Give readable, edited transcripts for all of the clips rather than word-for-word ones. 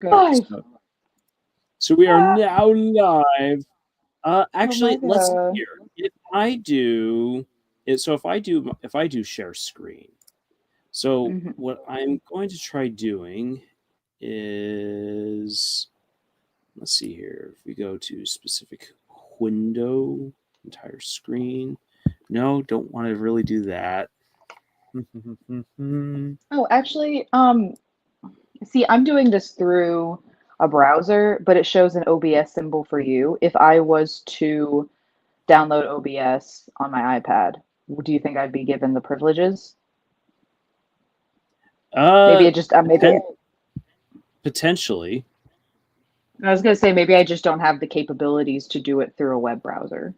Five. So we are Ah, now live. oh my Actually, let's see god. here. If I do it, so if I do share screen. So Hmm. what I'm going to try doing is, let's see here. If we go to specific window, entire screen. No, don't want to really do that. Oh, actually, see, I'm doing this through a browser, but it shows an OBS symbol for you. If I was to download OBS on my iPad, do you think I'd be given the privileges? Maybe uh, it just maybe poten- potentially. I was gonna say maybe I just don't have the capabilities to do it through a web browser.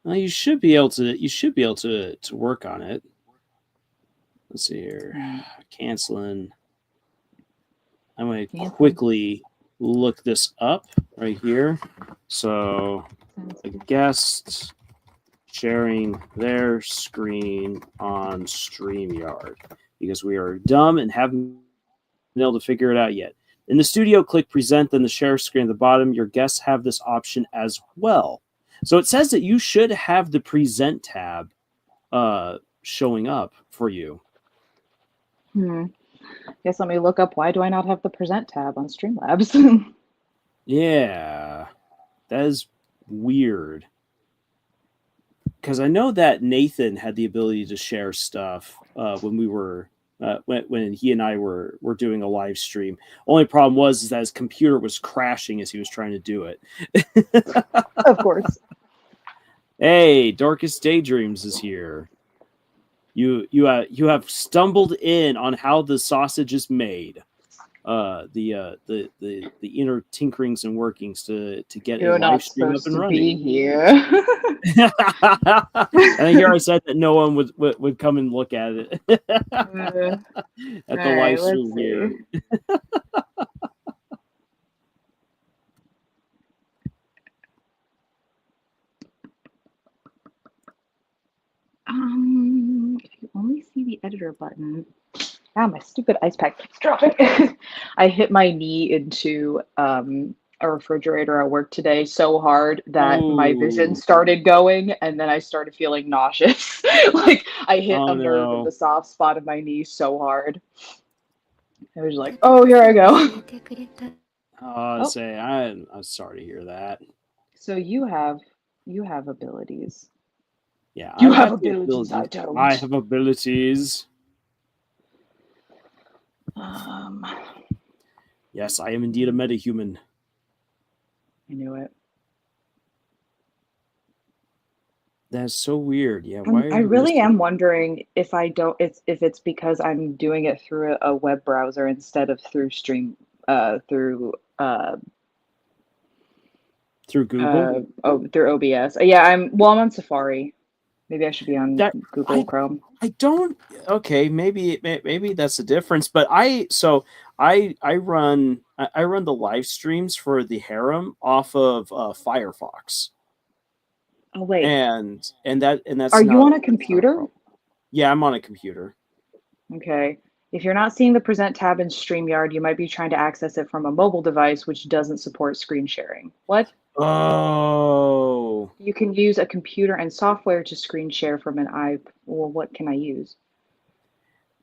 You should be able to. You should be able to work on it. Let's see here. Hmm. Canceling. I'm going to Cancel. quickly look this up right here. So, Sounds a good. guest sharing their screen on StreamYard because we are dumb and haven't been able to figure it out yet. In the studio, click present, then the share screen at the bottom. Your guests have this option as well. So it says that you should have the present tab showing up for you. Hmm. Guess let me look up why do I not have the present tab on Streamlabs? Yeah, that is weird. Because I know that Nathan had the ability to share stuff when we were when he and I were doing a live stream. Only problem was is that his computer was crashing as he was trying to do it. Of course. Hey, Darkest Daydreams is here. You have stumbled in on how the sausage is made. The inner tinkerings and workings to get a You're live not stream up supposed and to be running. here. And then here I said that no one would come and look at it All at the live right, stream let's here. see. If you only see the editor button. Ah, my stupid ice pack keeps dropping. I hit my knee into a refrigerator at work today so hard that my vision Oh, started going, and then I started feeling nauseous. Like I hit oh a nerve in no. the soft spot of my knee so hard. I was like, oh, here I go. Oh, Say I'm sorry to hear that. so you have abilities. Yeah, You I've have got the abilities, I abilities. I don't. have abilities. Um, Yes, I am indeed a metahuman. I knew it. That's so weird. Yeah, why are I you really missing? am wondering if I don't it's if it's because I'm doing it through a web browser instead of through through Through Google? through OBS. Yeah, I'm on Safari. Maybe I should be on That Google I Chrome. I don't. Okay, maybe that's the difference. But I run the live streams for the harem off of Firefox, Oh wait, and are you on a that's not a computer? problem. Yeah, I'm on a computer. Okay. If you're not seeing the present tab in StreamYard, you might be trying to access it from a mobile device which doesn't support screen sharing. What? Oh, You can use a computer and software to screen share from an i. Well, what can I use?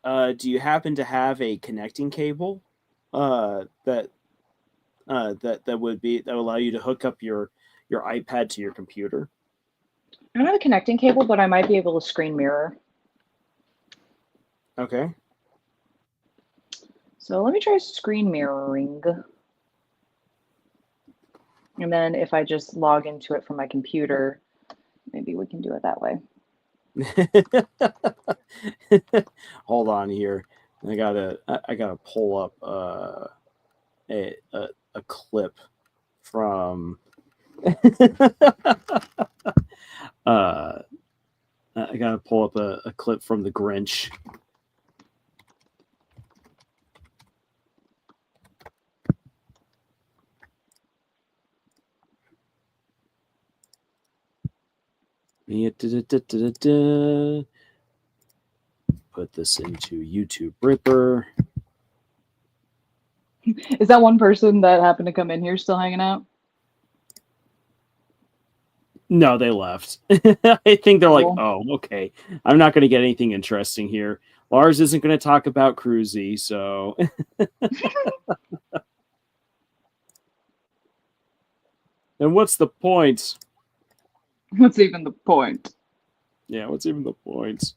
do you happen to have a connecting cable? That that would allow you to hook up your iPad to your computer. I don't have a connecting cable, but I might be able to screen mirror. Okay. So let me try screen mirroring. And then if I just log into it from my computer, maybe we can do it that way. Hold on here. I gotta pull up a clip from uh I gotta pull up a clip from the Grinch. put this into YouTube Ripper. Is that one person that happened to come in here still hanging out? No, they left. I think they're like, Cool. oh, okay. I'm not going to get anything interesting here. Lars isn't going to talk about Cruzy, so. And what's the point? What's even the point? Yeah, what's even the point?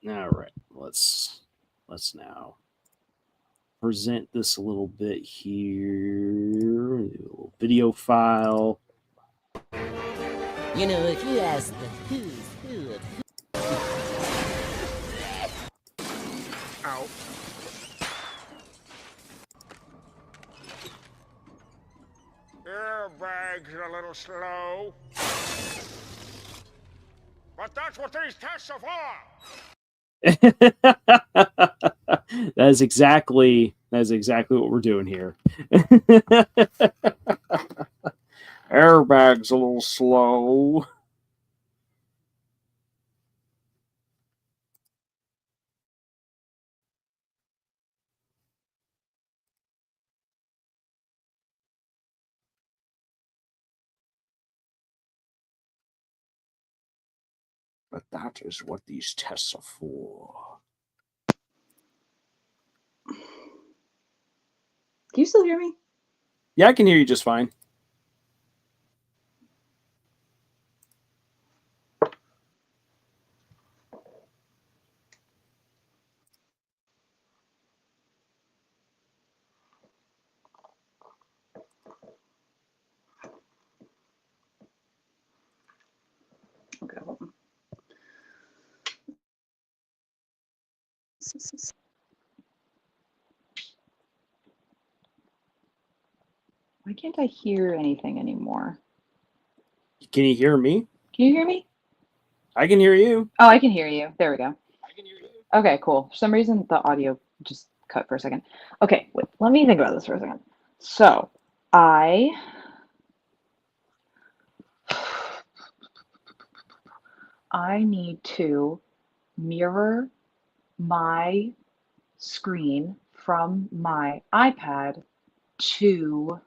All right, let's now present this a little bit here. A little video file. You know, if you ask the who's who of Ow. Airbag's a little slow. But that's what these tests are for! That is exactly what we're doing here. Airbag's a little slow. But that is what these tests are for. Can you still hear me? Yeah, I can hear you just fine. Okay, hold on. Why can't I hear anything anymore? Can you hear me? Can you hear me? I can hear you. Oh, I can hear you. There we go. Okay, cool. For some reason, the audio just cut for a second. Okay, wait, let me think about this for a second. So, I need to mirror my screen from my iPad to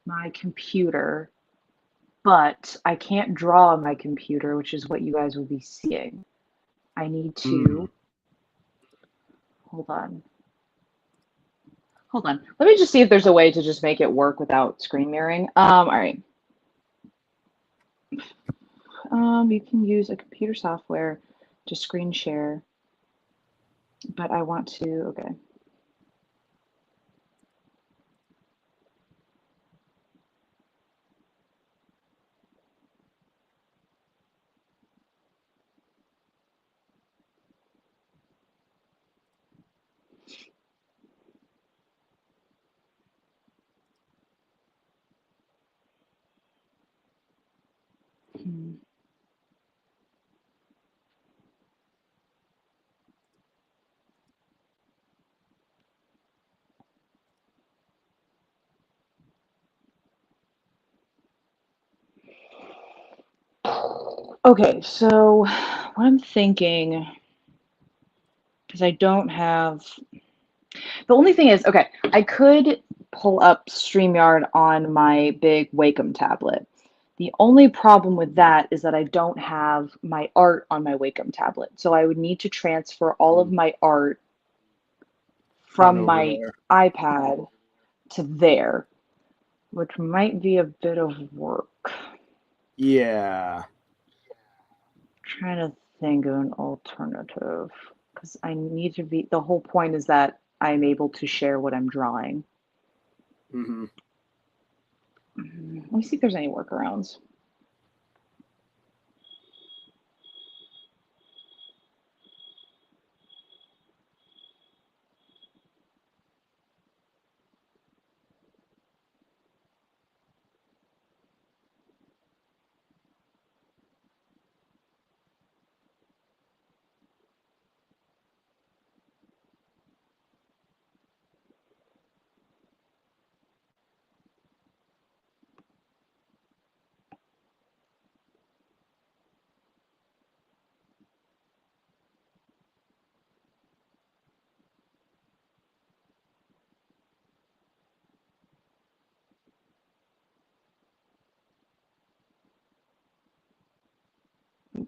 my computer, but I can't draw on my computer, which is what you guys will be seeing. I need to hold on. Hold on. Let me just see if there's a way to just make it work without screen mirroring. All right. You can use a computer software to screen share, but I want to, okay. Hmm. Okay, so what I'm thinking, because I don't have, the only thing is, okay, I could pull up StreamYard on my big Wacom tablet. The only problem with that is that I don't have my art on my Wacom tablet. So I would need to transfer all of my art from my iPad to there, which might be a bit of work. Yeah. Trying to think of an alternative because I need to be, the whole point is that I'm able to share what I'm drawing. Mm-hmm. Let me see if there's any workarounds.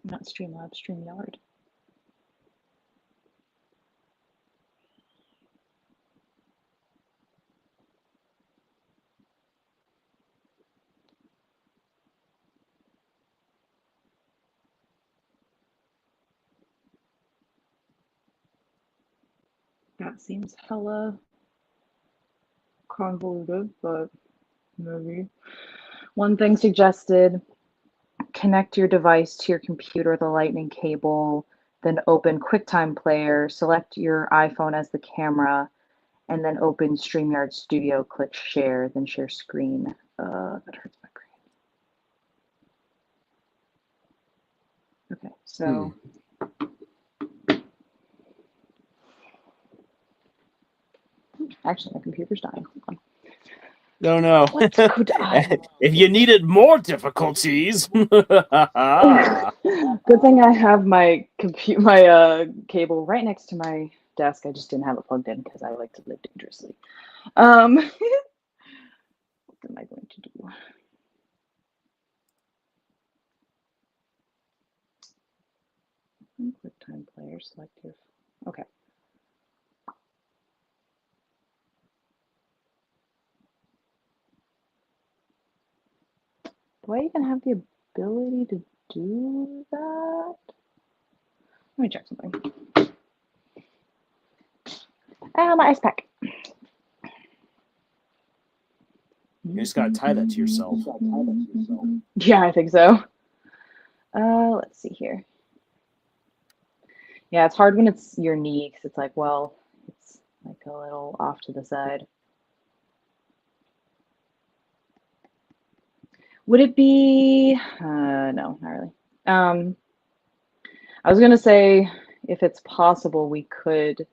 not Streamlabs, StreamYard. That seems hella convoluted, but maybe. One thing suggested, connect your device to your computer with a lightning cable, then open QuickTime Player, select your iPhone as the camera, and then open StreamYard Studio, click share, then share screen. That hurts my brain. Okay, so actually my computer's dying. Hold on. No, no. What could I? If you needed more difficulties. Good thing I have my cable right next to my desk. I just didn't have it plugged in because I like to live dangerously. What am I going to do? QuickTime Player, select your. Okay. Do I even have the ability to do that? Let me check something. My ice pack. You just gotta tie that to yourself. Yeah, I think so. Let's see here. Yeah, it's hard when it's your knee because it's like, well, it's like a little off to the side. Would it be? No, not really. I was gonna say if it's possible, we could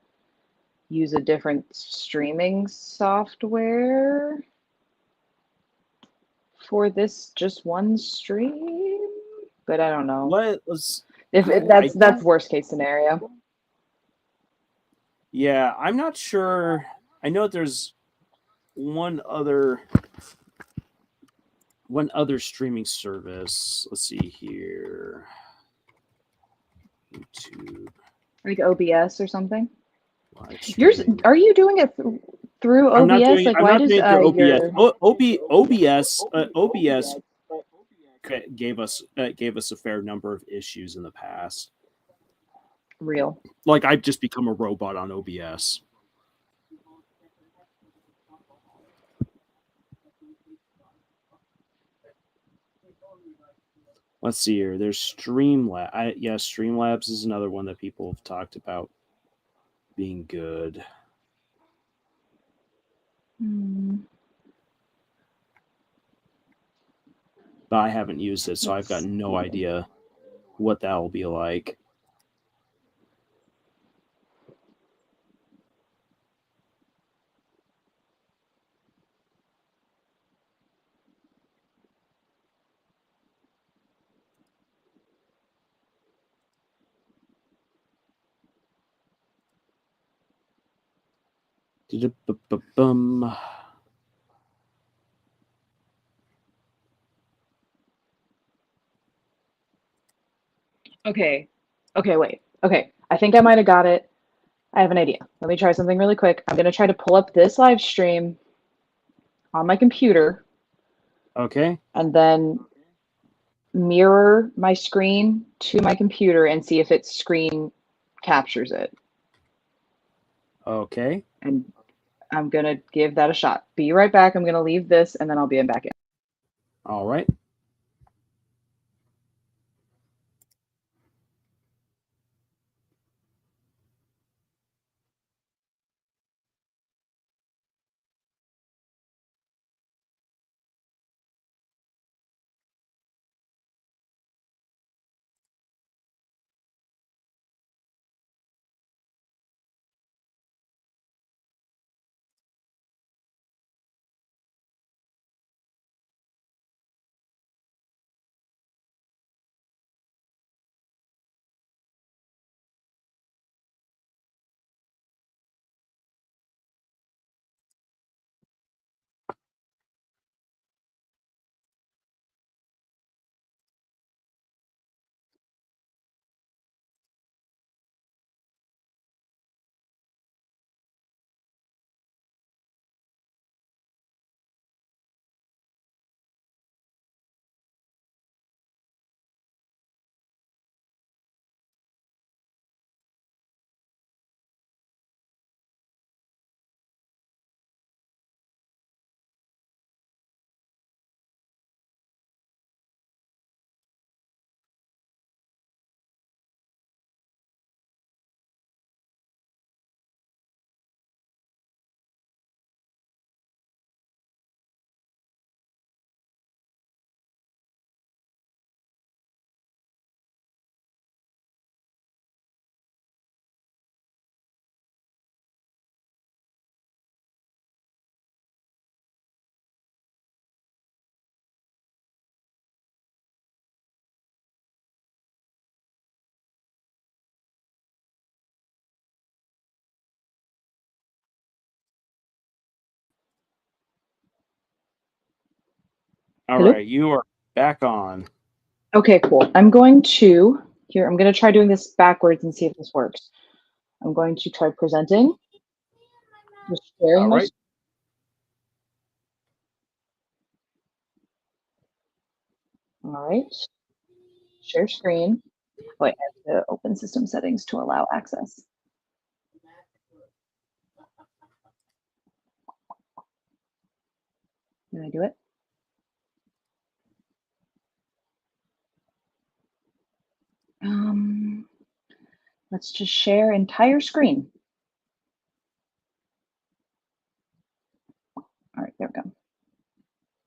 use a different streaming software for this just one stream, but I don't know. What was If that's worst case scenario. Yeah, I'm not sure. I know there's one other streaming service. Let's see here. YouTube. Like OBS or something. Yours? Are you doing it through OBS? I'm not doing, like, I'm why not does doing it through OBS? OBS gave us a fair number of issues in the past. Real. Like I've just become a robot on OBS. Let's see here. There's Streamlabs. Streamlabs is another one that people have talked about being good. But I haven't used it, so I've got no idea what that will be like. Okay. Okay, wait. Okay. I think I might have got it. I have an idea. Let me try something really quick. I'm going to try to pull up this live stream on my computer. Okay. And then mirror my screen to my computer and see if its screen captures it. Okay. And I'm going to give that a shot. Be right back. I'm going to leave this and then I'll be back in. All right. All Hello? right, you are back on. Okay, cool. I'm going to try doing this backwards and see if this works. I'm going to try presenting. Just sharing All my right. all right. Share screen. Wait, I have to open system settings to allow access. Did I do it? Let's just share entire screen. All right, there we go.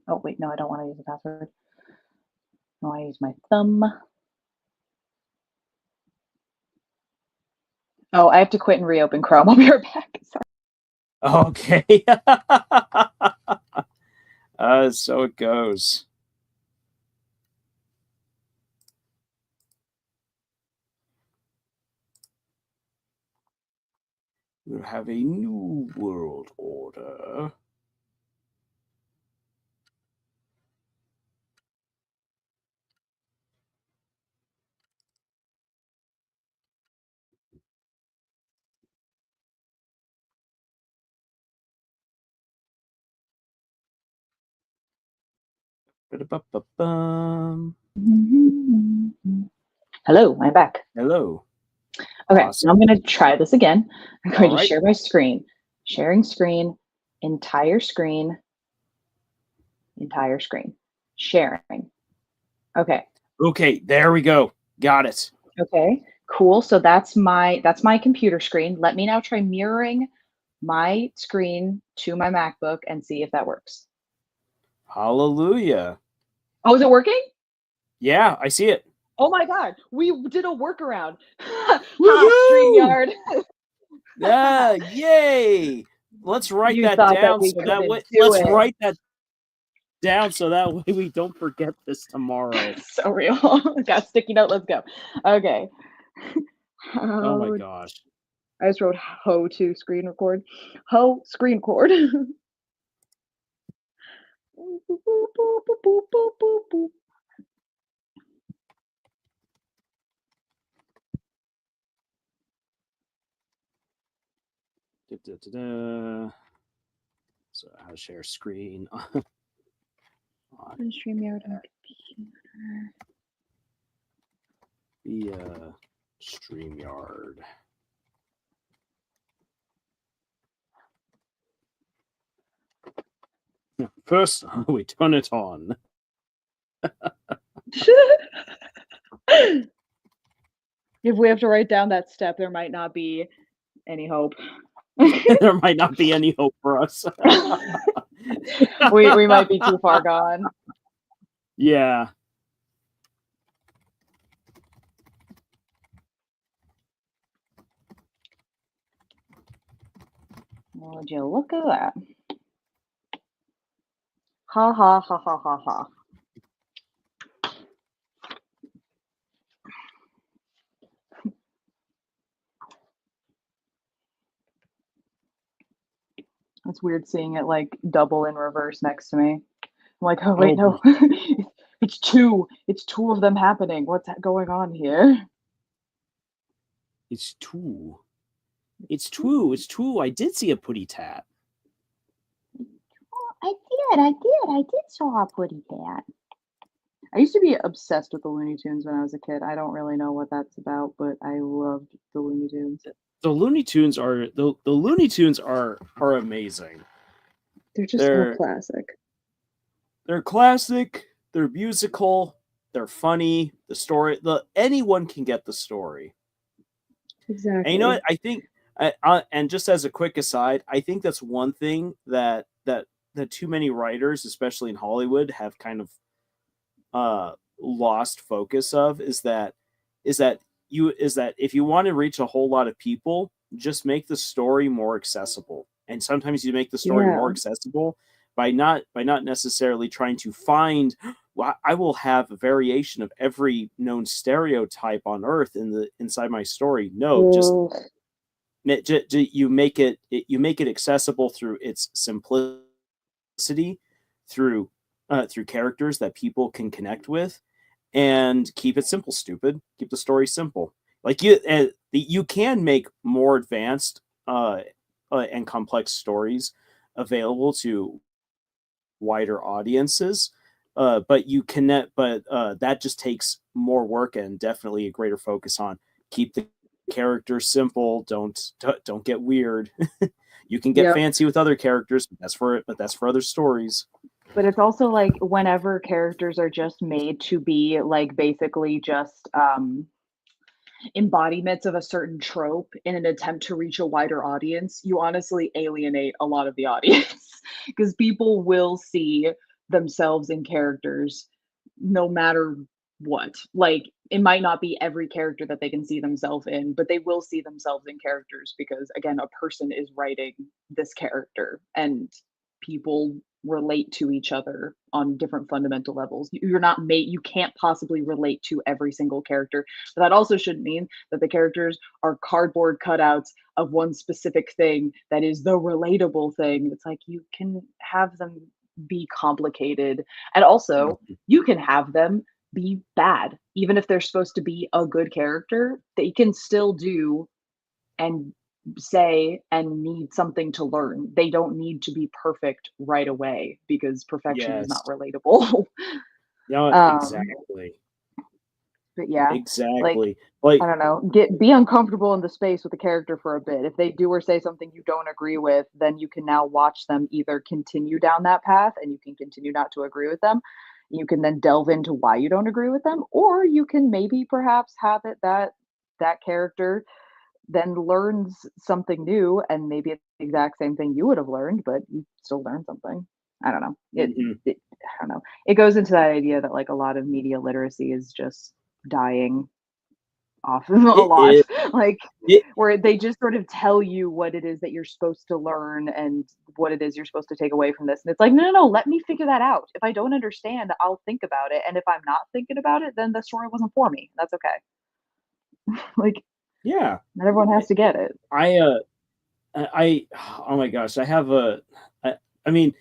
Oh, wait, no, I don't want to use the password. No, I use my thumb. Oh, I have to quit and reopen Chrome. I'll be right back. Sorry. Okay. So it goes. We'll have a new world order. Ba-da-ba-ba-bum. Hello, I'm back. Hello. Okay, Awesome. now I'm going to try this again. I'm going All to right. share my screen. Sharing screen, entire screen, entire screen. Sharing. Okay. Okay, there we go. Got it. Okay, cool. So that's my computer screen. Let me now try mirroring my screen to my MacBook and see if that works. Hallelujah. Oh, is it working? Yeah, I see it. Oh my God, we did a workaround. Ha, Woohoo! StreamYard. Yeah, yay! Let's write You that thought that down we so that couldn't way. do Let's it. write that down so that way we don't forget this tomorrow. So real. Got a sticky note. Let's go. Okay. Oh my gosh. I just wrote ho to screen record. Ho screen record. Da-da-da-da. So how to share screen on StreamYard on computer. via StreamYard. First, we turn it on. If we have to write down that step, there might not be any hope. There might not be any hope for us. we might be too far gone. Yeah. Would you look at that? Ha ha ha ha ha ha. It's weird seeing it like double in reverse next to me. I'm like, oh wait, no. It's two. It's two of them happening. What's going on here? It's two. It's two. It's two. I did see a putty tat. I did saw a putty tat. I used to be obsessed with the Looney Tunes when I was a kid. I don't really know what that's about, but I loved the Looney Tunes. The Looney Tunes are the Looney Tunes are amazing. They're just so classic. They're classic. They're musical. They're funny. The story. Anyone can get the story. Exactly. And you know what? I think, and just as a quick aside, I think that's one thing that too many writers, especially in Hollywood, have kind of lost focus of is that if you want to reach a whole lot of people, just make the story more accessible. And sometimes you make the story more accessible by not necessarily trying to find, well, I will have a variation of every known stereotype on Earth inside my story. No, just you make it accessible through its simplicity, through through characters that people can connect with, and keep it simple. Stupid. Keep the story simple. Like you can make more advanced and complex stories available to wider audiences, but you connect. But that just takes more work and definitely a greater focus on keep the characters simple. Don't get weird. You can get Yep. fancy with other characters, but that's for other stories. But it's also like whenever characters are just made to be like basically just embodiments of a certain trope in an attempt to reach a wider audience, you honestly alienate a lot of the audience because people will see themselves in characters no matter what. Like it might not be every character that they can see themselves in, but they will see themselves in characters because again, a person is writing this character and people relate to each other on different fundamental levels. You're not made, you can't possibly relate to every single character. But that also shouldn't mean that the characters are cardboard cutouts of one specific thing that is the relatable thing. It's like you can have them be complicated. And also, you can have them be bad. Even if they're supposed to be a good character, they can still do and say and need something to learn. They don't need to be perfect right away because perfection is not Yes. relatable. Yeah, exactly. But yeah, like Exactly. I Like, don't know, be uncomfortable in the space with the character for a bit. If they do or say something you don't agree with, then you can now watch them either continue down that path and you can continue not to agree with them. You can then delve into why you don't agree with them, or you can maybe perhaps have it that that character then learns something new and maybe it's the exact same thing you would have learned, but you still learn something. I don't know. mhm. I don't know. It goes into that idea that like a lot of media literacy is just dying off a It lot. is. Like It, where they just sort of tell you what it is that you're supposed to learn and what it is you're supposed to take away from this. And it's like, no, no, no, let me figure that out. If I don't understand, I'll think about it. And if I'm not thinking about it, then the story wasn't for me. That's okay. Like yeah. not everyone has to get it. I oh my gosh, I have I mean,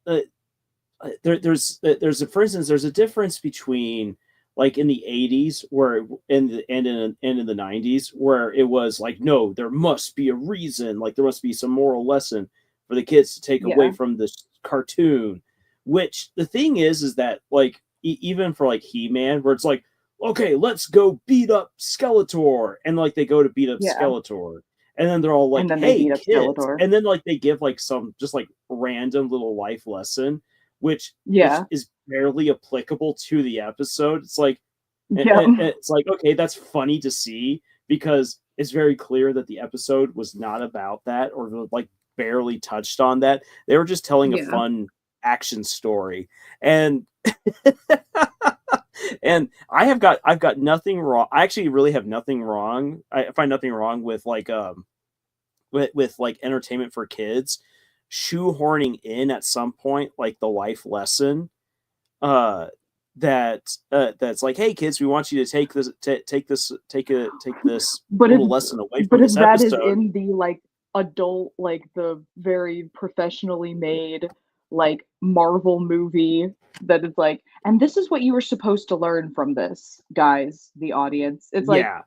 uh, there's a, for instance, there's a difference between like in the 80s where in the 90s where it was like, no, there must be a reason, like there must be some moral lesson for the kids to take away Yeah. from this cartoon. Which the thing is that like even for like He-Man, where it's like, okay, let's go beat up Skeletor, and like they go to beat up Yeah. Skeletor, and then they're all like, And then they hey beat up kids, Skeletor. and then like they give like some just like random little life lesson, which Yeah. is barely applicable to the episode. It's like Yep. it's like, okay, that's funny to see because it's very clear that the episode was not about that or like barely touched on that. They were just telling a Yeah. fun action story. And and I've got nothing wrong. I actually really have nothing wrong. I find nothing wrong with like with like entertainment for kids shoehorning in at some point like the life lesson that's like, hey kids, we want you to take this take this But little if lesson away but from if this that is episode. in the like adult, like the very professionally made like Marvel movie that is like, and this is what you were supposed to learn from this, guys, the audience. It's like, Yeah,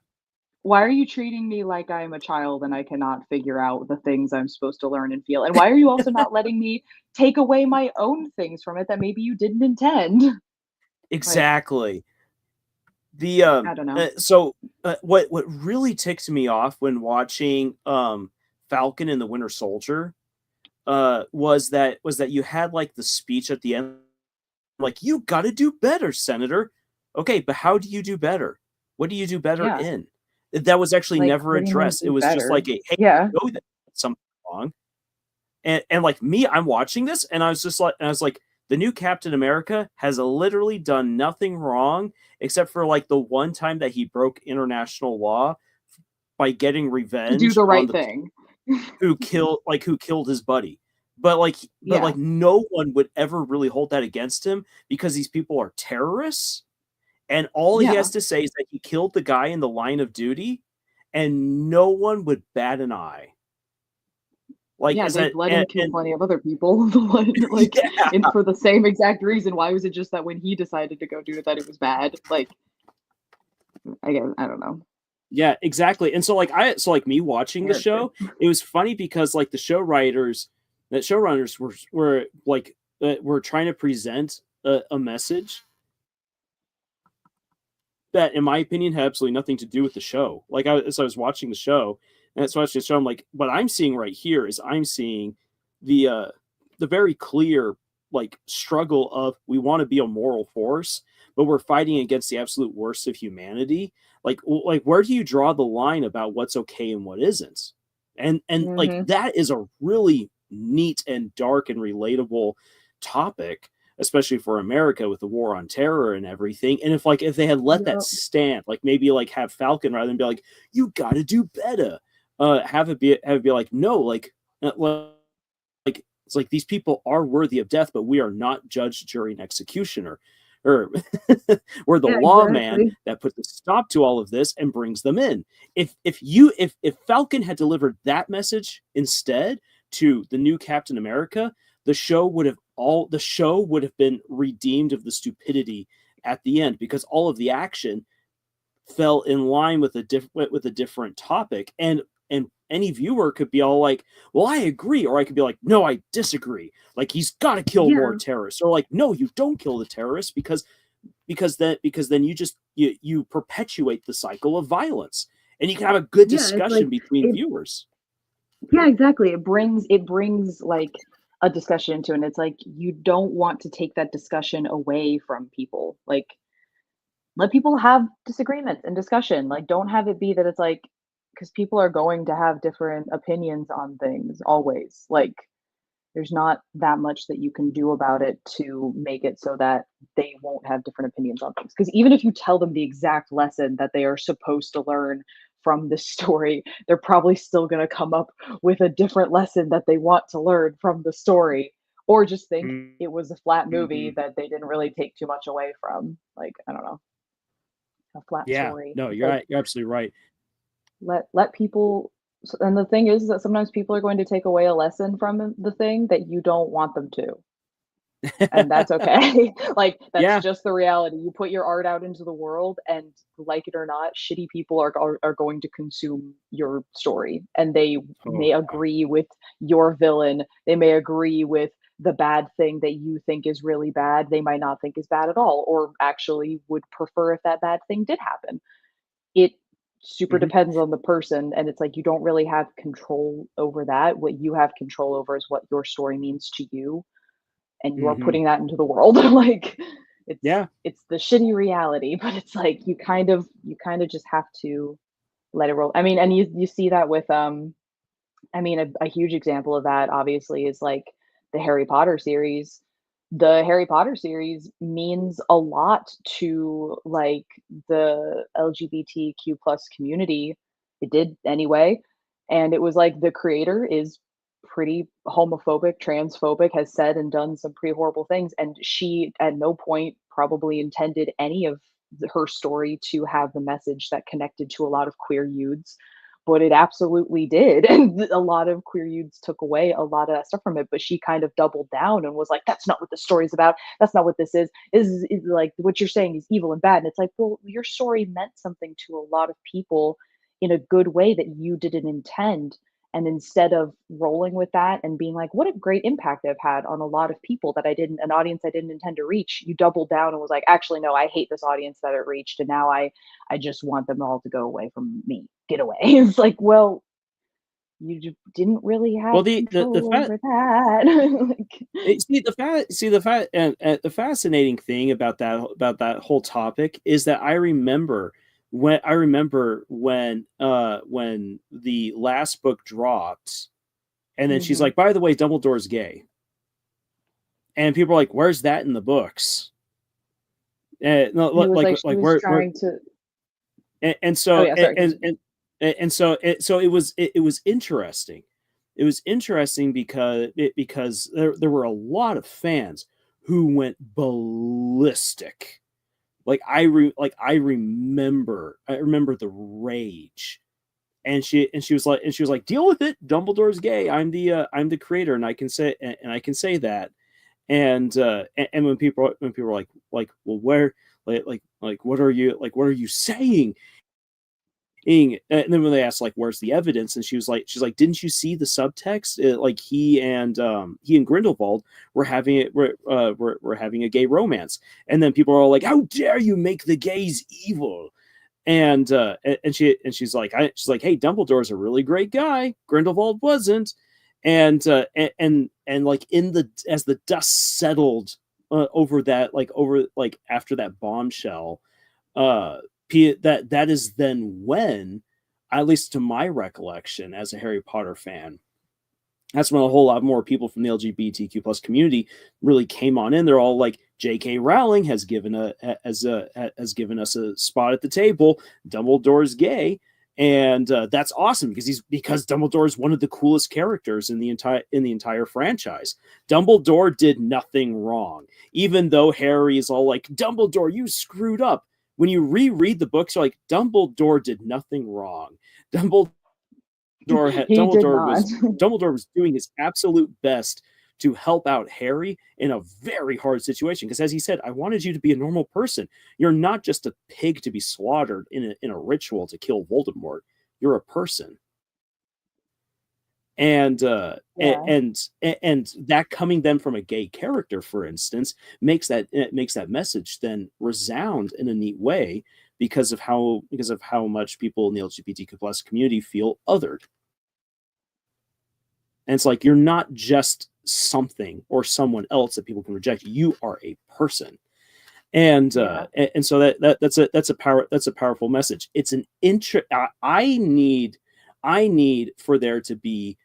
why are you treating me like I'm a child and I cannot figure out the things I'm supposed to learn and feel? And why are you also not letting me take away my own things from it that maybe you didn't intend? Like, exactly. The I don't know. what really ticked me off when watching Falcon and the Winter Soldier was that you had like the speech at the end, like, you got to do better, Senator. Okay, but how do you do better? What do you do better Yeah. in? That was actually Like, never what do you mean addressed. It do was just better? like a, hey, Yeah. you know that something wrong. And like me, I'm watching this and I was like, the new Captain America has literally done nothing wrong except for like the one time that he broke international law by getting To do revenge the on right the thing. who killed his buddy. But Yeah. no one would ever really hold that against him because these people are terrorists, and all he Yeah. has to say is that he killed the guy in the line of duty, and no one would bat an eye. Like, Yeah, is they've that let him kill and plenty of other people, like, yeah, and for the same exact reason. Why was it just that when he decided to go do it that it was bad? Like, I don't know. yeah, exactly. And so like me watching the Character. show, it was funny because like the showrunners were like were trying to present a message that, in my opinion, had absolutely nothing to do with the show. Like, as I was watching the show, and as I was watching the show, I'm like, what I'm seeing right here is I'm seeing the very clear like struggle of we want to be a moral force, but we're fighting against the absolute worst of humanity. Like where do you draw the line about what's okay and what isn't? And like Hmm. that is a really neat and dark and relatable topic, especially for America with the war on terror and everything. And if they had let that Yep. stand, like maybe like have Falcon rather than be like, you got to do better, have it be like, no, like it's like these people are worthy of death, but we are not judge, jury, and executioner. Or we're the Yeah, lawman exactly. that puts a stop to all of this and brings them in. If Falcon had delivered that message instead to the new Captain America, the show would have been redeemed of the stupidity at the end, because all of the action fell in line with a different topic. And any viewer could be all like, well, I agree, or I could be like, no, I disagree, like he's got to kill more Yeah. terrorists, or like, no, you don't kill the terrorists, because then you perpetuate the cycle of violence, and you can have a good Yeah, it's like discussion between it viewers. yeah, exactly. It brings like a discussion into it, and it's like you don't want to take that discussion away from people. Like, let people have disagreements and discussion. Like, don't have it be that it's like, because people are going to have different opinions on things always. Like, there's not that much that you can do about it to make it so that they won't have different opinions on things. Because even if you tell them the exact lesson that they are supposed to learn from this story, they're probably still going to come up with a different lesson that they want to learn from the story, or just think it was a flat movie Mhm. that they didn't really take too much away from. Like, I don't know, a flat Yeah, story. no, It's you're like, right. You're absolutely right. let people. And the thing is that sometimes people are going to take away a lesson from the thing that you don't want them to, and that's okay. Like, that's Yeah. just the reality. You put your art out into the world, and like it or not, shitty people are going to consume your story, and they Oh, may yeah. agree with your villain. They may agree with the bad thing that you think is really bad. They might not think is bad at all, or actually would prefer if that bad thing did happen. It super Mhm. depends on the person, and it's like you don't really have control over that. What you have control over is what your story means to you, and you are Mhm. putting that into the world. Like, Yeah. it's the shitty reality, but it's like you kind of just have to let it roll. I mean, and you see that with I mean, a huge example of that obviously is like the Harry Potter series. The Harry Potter series means a lot to like the LGBTQ plus community. It did anyway. And it was like the creator is pretty homophobic, transphobic, has said and done some pretty horrible things. And she at no point probably intended any of her story to have the message that connected to a lot of queer youths, but it absolutely did. And a lot of queer youths took away a lot of that stuff from it. But she kind of doubled down and was like, that's not what the story's about. That's not what this is. Is like what you're saying is evil and bad. And it's like, well, your story meant something to a lot of people in a good way that you didn't intend. And instead of rolling with that and being like, what a great impact I've had on a lot of people that an audience I didn't intend to reach, you doubled down and was like, actually, no, I hate this audience that it reached. And now I just want them all to go away from me. Get away. It's like, well, you didn't really have Well, the control fact over that. Like, the fascinating thing about that whole topic is that I remember when the last book dropped, and then she's mhm. like, by the way, Dumbledore's gay, and people are like, where's that in the books? No, He was like, she like was where trying to. and Oh so yeah, sorry. and so it was interesting. It was interesting because there were a lot of fans who went ballistic. Like I remember the rage, and she was like, deal with it. Dumbledore's gay. I'm the creator, and I can say that. And when people are well, where, what are you saying? And then when they asked where's the evidence, and she's like, didn't you see the subtext? He and Grindelwald were having a gay romance, and then people are all like, how dare you make the gays evil? And she's like, hey, Dumbledore's a really great guy. Grindelwald wasn't. And as the dust settled over that, after that bombshell, that is then when, at least to my recollection as a Harry Potter fan, that's when a whole lot more people from the LGBTQ plus community really came on in. They're all like, J.K. Rowling has given us a spot at the table. Dumbledore's gay, and that's awesome because Dumbledore is one of the coolest characters in the entire franchise. Dumbledore did nothing wrong, even though Harry is all like, Dumbledore, you screwed up. When you reread the books, you're like, Dumbledore did nothing wrong. Dumbledore was doing his absolute best to help out Harry in a very hard situation. Because as he said, I wanted you to be a normal person. You're not just a pig to be slaughtered in a ritual to kill Voldemort. You're a person. And and that coming then from a gay character, for instance, makes that message then resound in a neat way because of how much people in the LGBTQ plus community feel othered. And it's like, you're not just something or someone else that people can reject. You are a person. And so that's a powerful message. It's an I need for there to be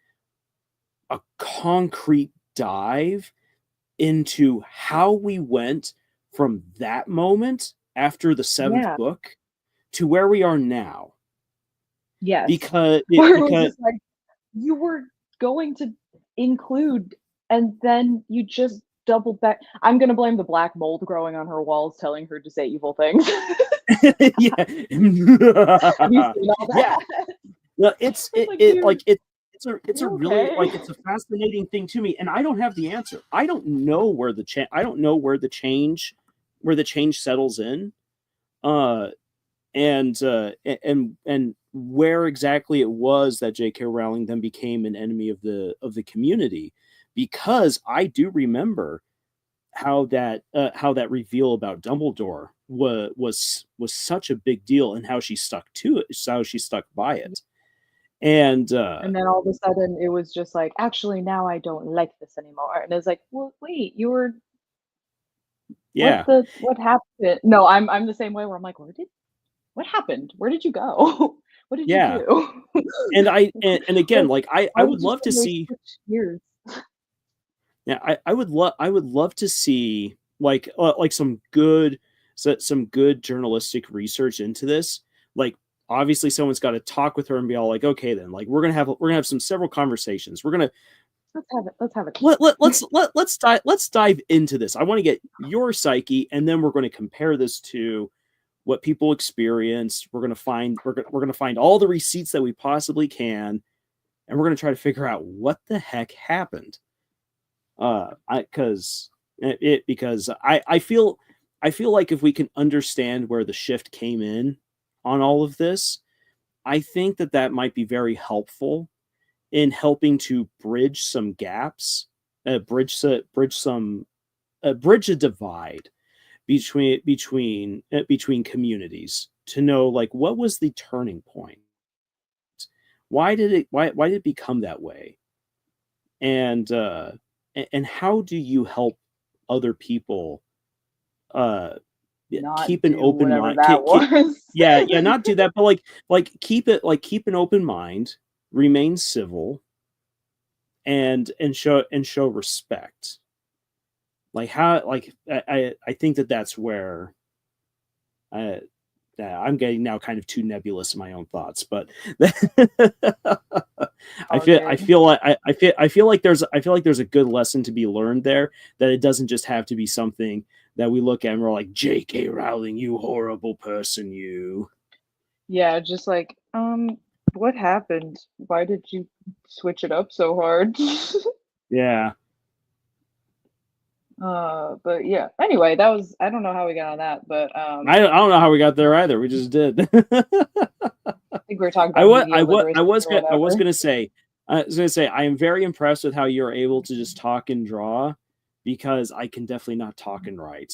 a concrete dive into how we went from that moment after the seventh book to where we are now. Yes. Because like, you were going to include, and then you just doubled back. I'm going to blame the black mold growing on her walls telling her to say evil things. Yeah. Have you seen all that? Well, it's a really it's a fascinating thing to me, and I don't have the answer. I don't know where the change settles in, and where exactly it was that J.K. Rowling then became an enemy of the community, because I do remember how that reveal about Dumbledore was such a big deal, and how she stuck to it, how she stuck by it. And then all of a sudden it was just like, actually, now I don't like this anymore. And it's like, well, wait, you were, what happened? No, I'm the same way, where I'm like, what happened? Where did you go? What did you do? and again, like I would love to see years. Yeah, I would love to see like some good journalistic research into this. Like, obviously someone's got to talk with her and be all like, okay, then, like, we're gonna have several conversations. Let's have it. Let's dive into this. I want to get your psyche, and then we're going to compare this to what people experienced. We're going to find all the receipts that we possibly can, and we're going to try to figure out what the heck happened. Because I feel like if we can understand where the shift came in on all of this, I think that might be very helpful in helping to bridge some gaps, bridge a divide between communities, to know, like, what was the turning point? Why did it become that way? And how do you help other people keep an open mind? Not do that, but like keep an open mind, remain civil, and show respect. Like, how, like, I think that's where I'm getting now kind of too nebulous in my own thoughts, but I feel like there's a good lesson to be learned there, that it doesn't just have to be something that we look at and we're like, J.K. Rowling, you horrible person, you. Yeah, just like, What happened? Why did you switch it up so hard? Yeah. But yeah. Anyway, that was I don't know how we got on that, but I don't know how we got there either. We just did. I think we were talking about media literacy or whatever. I was gonna say I am very impressed with how you're able to just talk and draw, because I can definitely not talk and write.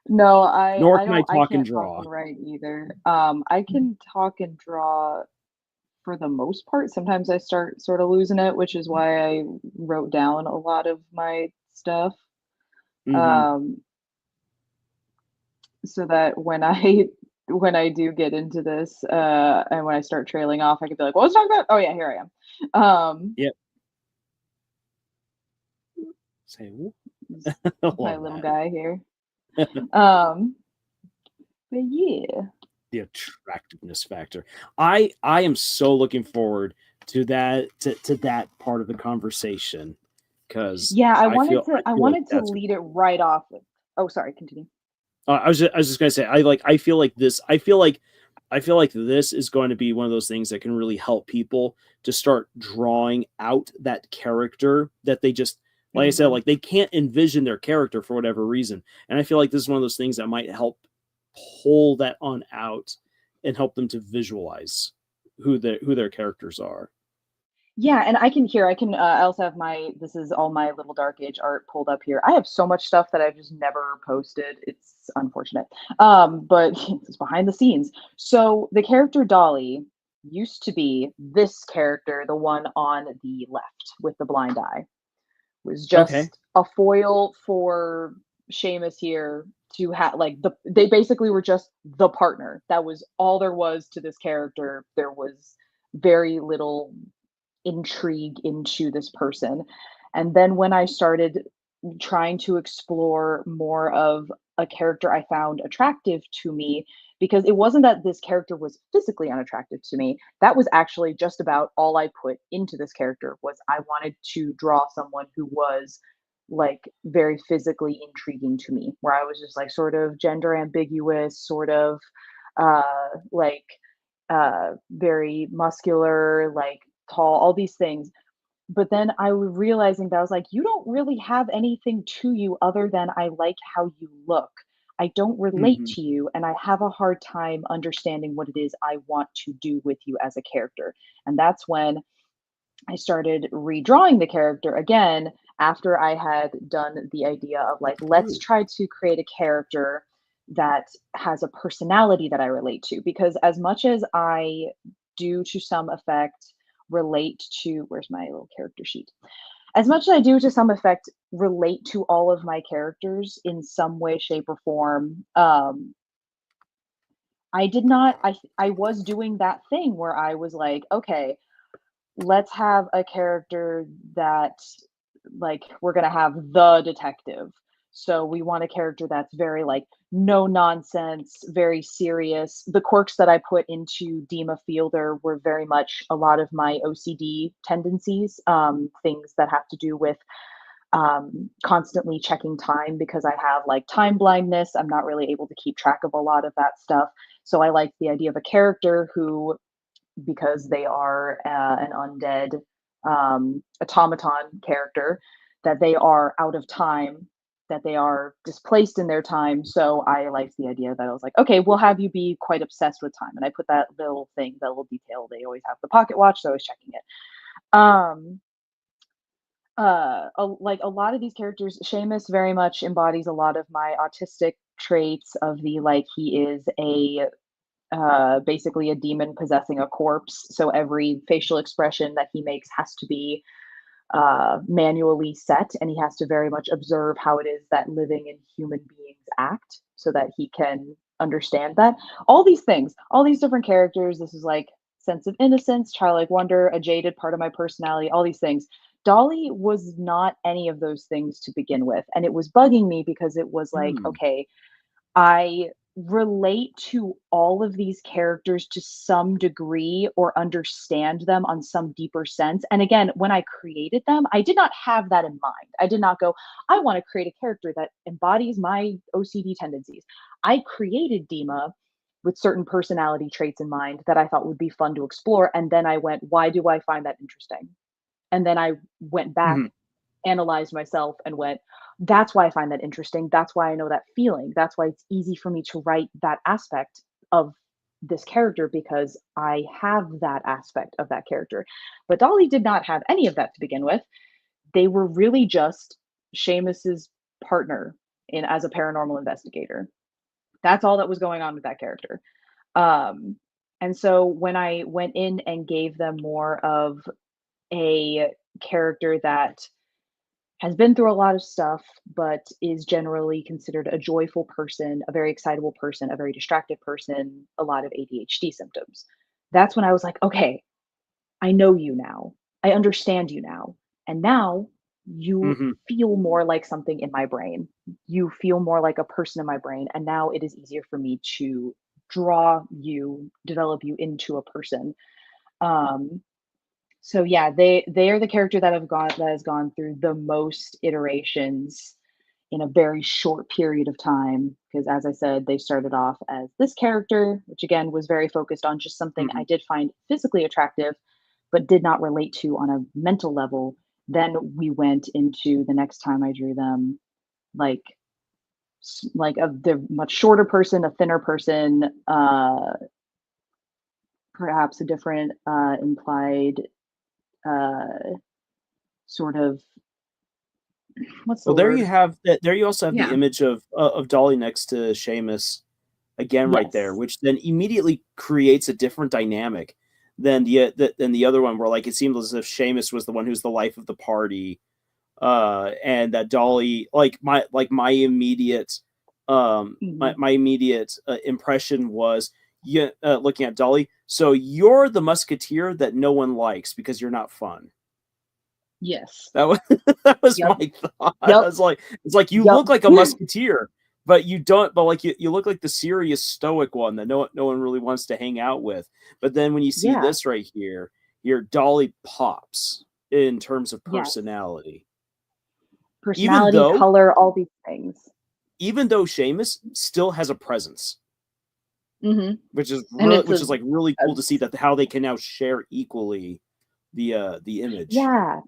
No, Nor I can I don't I talk and can't talk draw. and write either. I can talk and draw for the most part. Sometimes I start sort of losing it, which is why I wrote down a lot of my stuff. Mhm. Um, so that when I do get into this, and when I start trailing off, I can be like, "What was I talking about? Oh yeah, here I am." Yep. Say This I my love little that. guy here. Um, but yeah. The attractiveness factor. I am so looking forward to that part of the conversation, because Yeah, I feel I like wanted to that's lead it right off with oh, sorry, continue. I was just gonna say I feel like this I feel like this is going to be one of those things that can really help people to start drawing out that character that they just, like I said, Mhm. like they can't envision their character for whatever reason. And I feel like this is one of those things that might help pull that on out and help them to visualize who their characters are. Yeah, and I can I also have my this is all my little Dark Age art pulled up here. I have so much stuff that I've just never posted. It's unfortunate. But it's behind the scenes. So the character Dolly used to be this character, the one on the left with the blind eye. Was Okay. just a foil for Seamus here to have like they basically were just the partner. That was all there was to this character. There was very little intrigue into this person. And then when I started trying to explore more of a character I found attractive to me, because it wasn't that this character was physically unattractive to me. That was actually just about all I put into this character was I wanted to draw someone who was like very physically intriguing to me, where I was just like sort of gender ambiguous, sort of like very muscular, like tall, all these things. But then I was realizing that I was like, you don't really have anything to you other than I like how you look. I don't relate Hmm. to you, and I have a hard time understanding what it is I want to do with you as a character. And that's when I started redrawing the character again after I had done the idea of like, let's Ooh. try to create a character that has a personality that I relate to. Because as much as I do to some effect relate to, where's my little character sheet? As much as I do to some effect relate to all of my characters in some way, shape, or form, I did not, I was doing that thing where I was like, okay, let's have a character that like we're going to have the detective. So we want a character that's very like no nonsense, very serious. The quirks that I put into Dima Fielder were very much a lot of my OCD tendencies, things that have to do with constantly checking time because I have like time blindness. I'm not really able to keep track of a lot of that stuff. So I like the idea of a character who, because they are an undead automaton character, that they are out of time, that they are displaced in their time. So I liked the idea that I was like, okay, we'll have you be quite obsessed with time. And I put that little thing, that little detail. They always have the pocket watch, so I was checking it. Um, like a lot of these characters, Seamus very much embodies a lot of my autistic traits of the like he is a basically a demon possessing a corpse. So every facial expression that he makes has to be manually set, and he has to very much observe how it is that living and human beings act so that he can understand that. All these things, all these different characters, this is like sense of innocence, childlike wonder, a jaded part of my personality, all these things. Dolly was not any of those things to begin with. And it was bugging me because it was like, Hmm. okay, I relate to all of these characters to some degree or understand them on some deeper sense. And again, when I created them, I did not have that in mind. I did not go, I want to create a character that embodies my OCD tendencies. I created Dima with certain personality traits in mind that I thought would be fun to explore. And then I went, why do I find that interesting? And then I went back, Mhm. analyzed myself, and went, that's why I find that interesting. That's why I know that feeling. That's why it's easy for me to write that aspect of this character because I have that aspect of that character. But Dolly did not have any of that to begin with. They were really just Seamus's partner in as a paranormal investigator. That's all that was going on with that character. Um, and so when I went in and gave them more of a character that has been through a lot of stuff, but is generally considered a joyful person, a very excitable person, a very distracted person, a lot of ADHD symptoms. That's when I was like, okay, I know you now. I understand you now. And now you Mhm. feel more like something in my brain. You feel more like a person in my brain. And now it is easier for me to draw you, develop you into a person. Um, so yeah, they are the character that has gone through the most iterations in a very short period of time. Because as I said, they started off as this character, which again was very focused on just something I Mhm. did find physically attractive, but did not relate to on a mental level. Then we went into the next time I drew them, like like a the much shorter person, a thinner person, perhaps a different implied uh, sort of what's the Well, there you word? have that. There you also have the Yeah. image of Dolly next to Seamus again, right there, Yes. which then immediately creates a different dynamic than than the other one, where like it seemed as if Seamus was the one who's the life of the party, and that Dolly, my immediate, Mhm. my immediate impression was, yeah, looking at Dolly. So you're the musketeer that no one likes because you're not fun. Yes. That was that was Yep. my thought. I Yep. was like, it's like you Yep. look like a musketeer, but you don't. But like you look like the serious stoic one that no one really wants to hang out with. But then when you see Yeah. this right here, your Dolly pops in terms of Yes. personality. Even Personality, though color, all these things. even though Seamus still has a presence, Mhm. And which is like really a cool to see that how they can now share equally the image. yeah.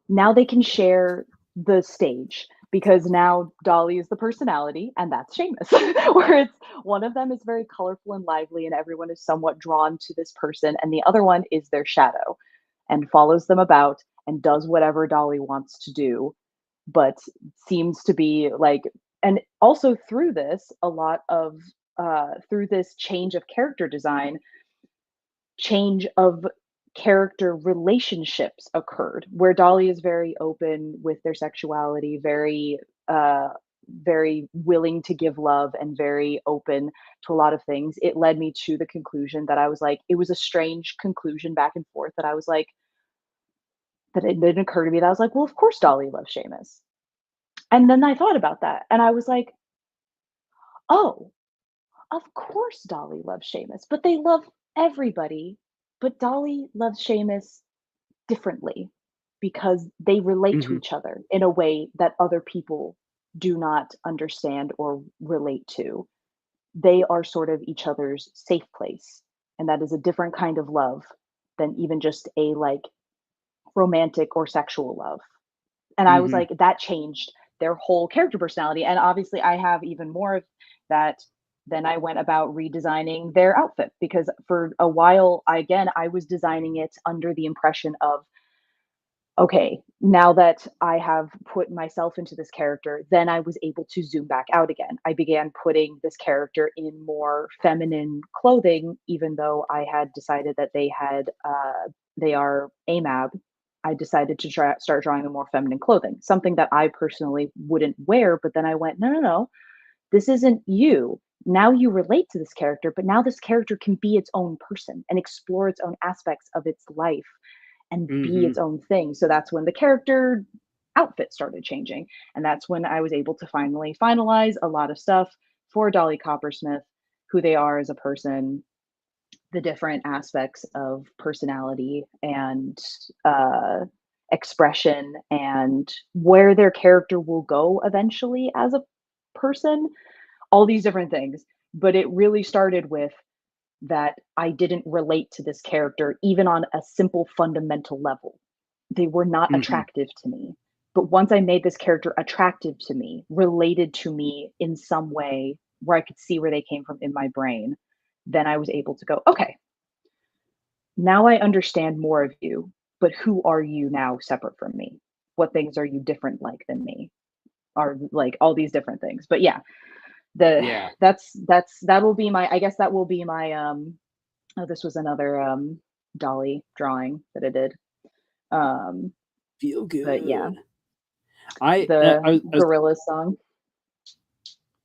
Now they can share the stage because now Dolly is the personality and that's Seamus. Where it's one of them is very colorful and lively and everyone is somewhat drawn to this person and the other one is their shadow and follows them about and does whatever Dolly wants to do, but seems to be like and also through this a lot of through this change of character design change of character relationships occurred where Dolly is very open with their sexuality, uh very willing to give love and very open to a lot of things. It led me to the conclusion that I was like, it was a strange conclusion back and forth that I was like, that it didn't occur to me that I was like, well, of course Dolly loves Seamus. And then I thought about that and I was like, oh, of course Dolly loves Seamus, but they love everybody. But Dolly loves Seamus differently because they relate to Hmm. each other in a way that other people do not understand or relate to. They are sort of each other's safe place. And that is a different kind of love than even just a like romantic or sexual love. And I was Hmm. like, that changed their whole character personality. And obviously, I have even more of that. Then I went about redesigning their outfit because for a while, I was designing it under the impression of okay, now that I have put myself into this character, then I was able to zoom back out again. I began putting this character in more feminine clothing, even though I had decided that they are AMAB. I decided to start drawing them more feminine clothing, something that I personally wouldn't wear. But then I went, no, no, no, this isn't you. Now you relate to this character, but now this character can be its own person and explore its own aspects of its life and be Hmm. its own thing. So that's when the character outfit started changing. And that's when I was able to finally finalize a lot of stuff for Dolly Coppersmith, who they are as a person, the different aspects of personality and expression, and where their character will go eventually as a person, all these different things. But it really started with that I didn't relate to this character even on a simple fundamental level. They were not Mhm. attractive to me. But once I made this character attractive to me, related to me in some way where I could see where they came from in my brain, then I was able to go, okay, now I understand more of you, but who are you now separate from me? What things are you different like than me? Are like all these different things. But yeah, the Yeah. that'll be my, I guess that will be my oh, this was another Dolly drawing that I did. Um Feel but yeah, good. I the I was gorilla song.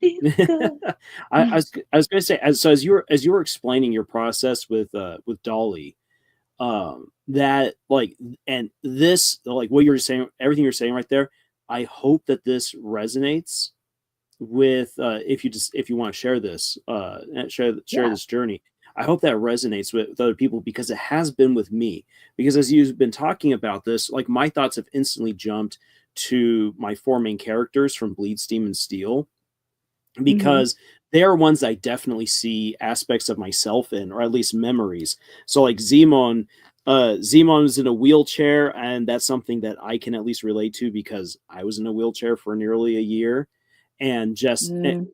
Feel good. I was gonna say, as you were explaining your process with Dolly, that like, and this, like what you're saying, everything you're saying right there, I hope that this resonates with, if you want to share this, share Yeah. this journey. I hope that resonates with other people, because it has been with me. Because as you've been talking about this, like my thoughts have instantly jumped to my four main characters from Bleed, Steam, and Steel, Mhm. because they are ones I definitely see aspects of myself in, or at least memories. So like Zimon, Zimon is in a wheelchair, and that's something that I can at least relate to, because I was in a wheelchair for nearly a year, and just Mm,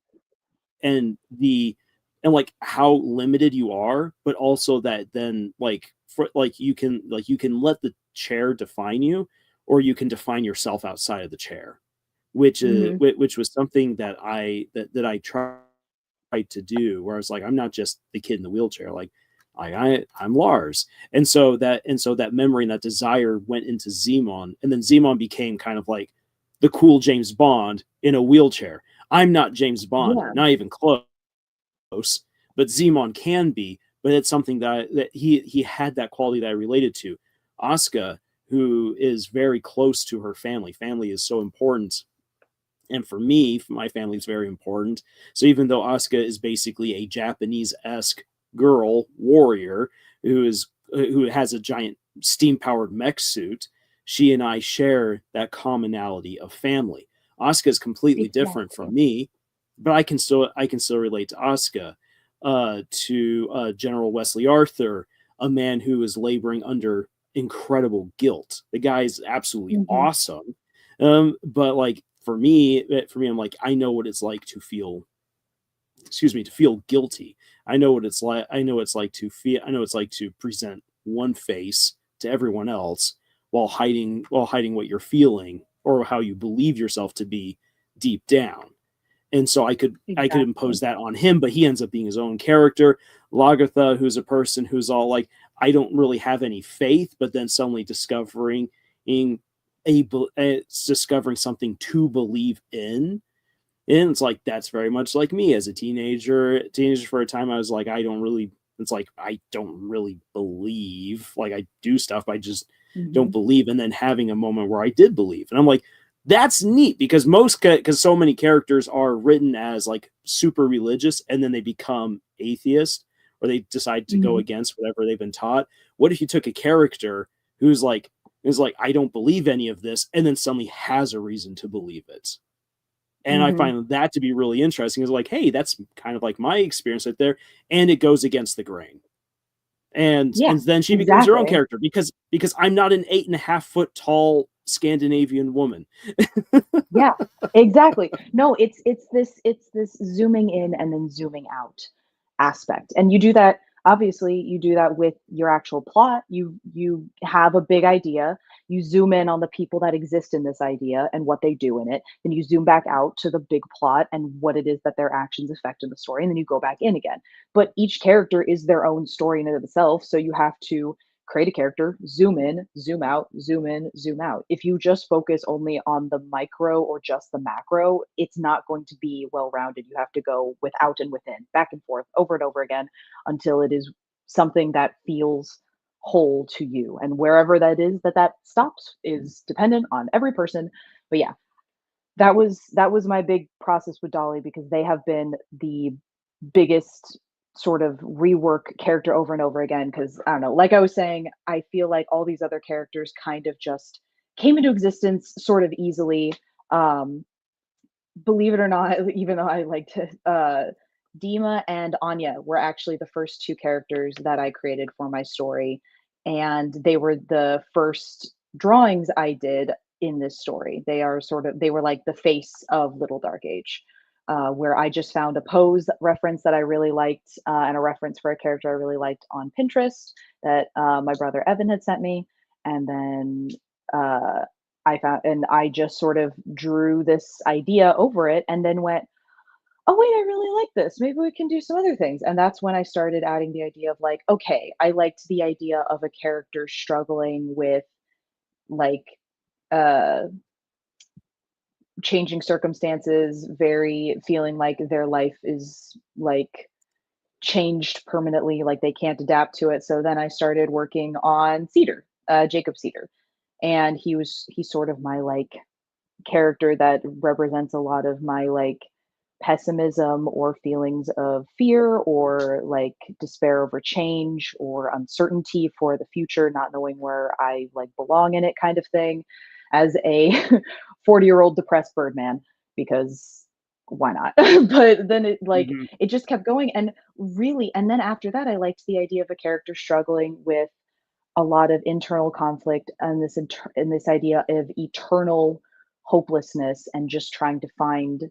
and the and like how limited you are, but also that then like for like you can let the chair define you, or you can define yourself outside of the chair, mhm. which was something that I tried to do, where I was like, I'm not just the kid in the wheelchair, like I'm Lars. And so that memory and that desire went into Zemon, and then Zemon became kind of like the cool James Bond in a wheelchair. I'm not James Bond, Yeah. not even close, but Zemon can be. But it's something that he had that quality that I related to. Asuka, who is very close to her family. Family is so important, and for me, my family is very important. So even though Asuka is basically a Japanese-esque girl warrior who has a giant steam-powered mech suit, she and I share that commonality of family. Asuka is completely different Exactly. from me, but I can still relate to Asuka, to General Wesley Arthur, a man who is laboring under incredible guilt. The guy is absolutely Mhm. awesome, but like for me, I'm like, I know what it's like to feel, to feel guilty. I know what it's like. I know it's like to feel. I know it's like to present one face to everyone else while hiding what you're feeling, or how you believe yourself to be deep down. And so I could Exactly. impose that on him, but he ends up being his own character. Lagertha, who's a person who's all like, I don't really have any faith, but then suddenly in discovering something to believe in. And it's like, that's very much like me as a teenager. For a time, I was like, I don't really. It's like, I don't really believe. Like, I do stuff, but I just don't Mhm. believe. And then having a moment where I did believe, and I'm like, that's neat, because because so many characters are written as like super religious, and then they become atheist, or they decide to go Mhm. against whatever they've been taught. What if you took a character who's like is like, I don't believe any of this, and then suddenly has a reason to believe it? And I Mhm. find that to be really interesting. Is like, hey, that's kind of like my experience right there, and it goes against the grain. Yeah, And then she becomes her own exactly. character, because I'm not an 8.5 foot tall Scandinavian woman. Yeah, exactly. No, it's this zooming in and then zooming out aspect. And you do that, obviously you do that with your actual plot. You have a big idea, you zoom in on the people that exist in this idea and what they do in it, then you zoom back out to the big plot and what it is that their actions affect in the story, and then you go back in again. But each character is their own story in and of itself, so you have to create a character, zoom in, zoom out, zoom in, zoom out. If you just focus only on the micro or just the macro, it's not going to be well rounded. You have to go without and within, back and forth, over and over again until it is something that feels whole to you. And wherever that is that stops is dependent on every person. But yeah, that was my big process with Dolly, because they have been the biggest sort of rework character over and over again. Because I don't know, like I was saying, I feel like all these other characters kind of just came into existence sort of easily. Um, Believe it or not, even though I like to Dima and Anya were actually the first two characters that I created for my story, and they were the first drawings I did in this story. They were like the face of Little Dark Age, where I just found a pose reference that I really liked, and a reference for a character I really liked on Pinterest that my brother Evan had sent me, and then uh, I found, and I just sort of drew this idea over it, and then went, oh wait, I really like this, maybe we can do some other things. And that's when I started adding the idea of like, okay, I liked the idea of a character struggling with like uh changing circumstances, very feeling like their life is like changed permanently, like they can't adapt to it. So then I started working on Cedar, Jacob Cedar, and he's sort of my like character that represents a lot of my like pessimism or feelings of fear or like despair over change or uncertainty for the future, not knowing where I like belong in it kind of thing, as a 40-year-old depressed Birdman, because why not? But then it like Mhm. it just kept going, and really, and then after that I liked the idea of a character struggling with a lot of internal conflict and this idea of eternal hopelessness and just trying to find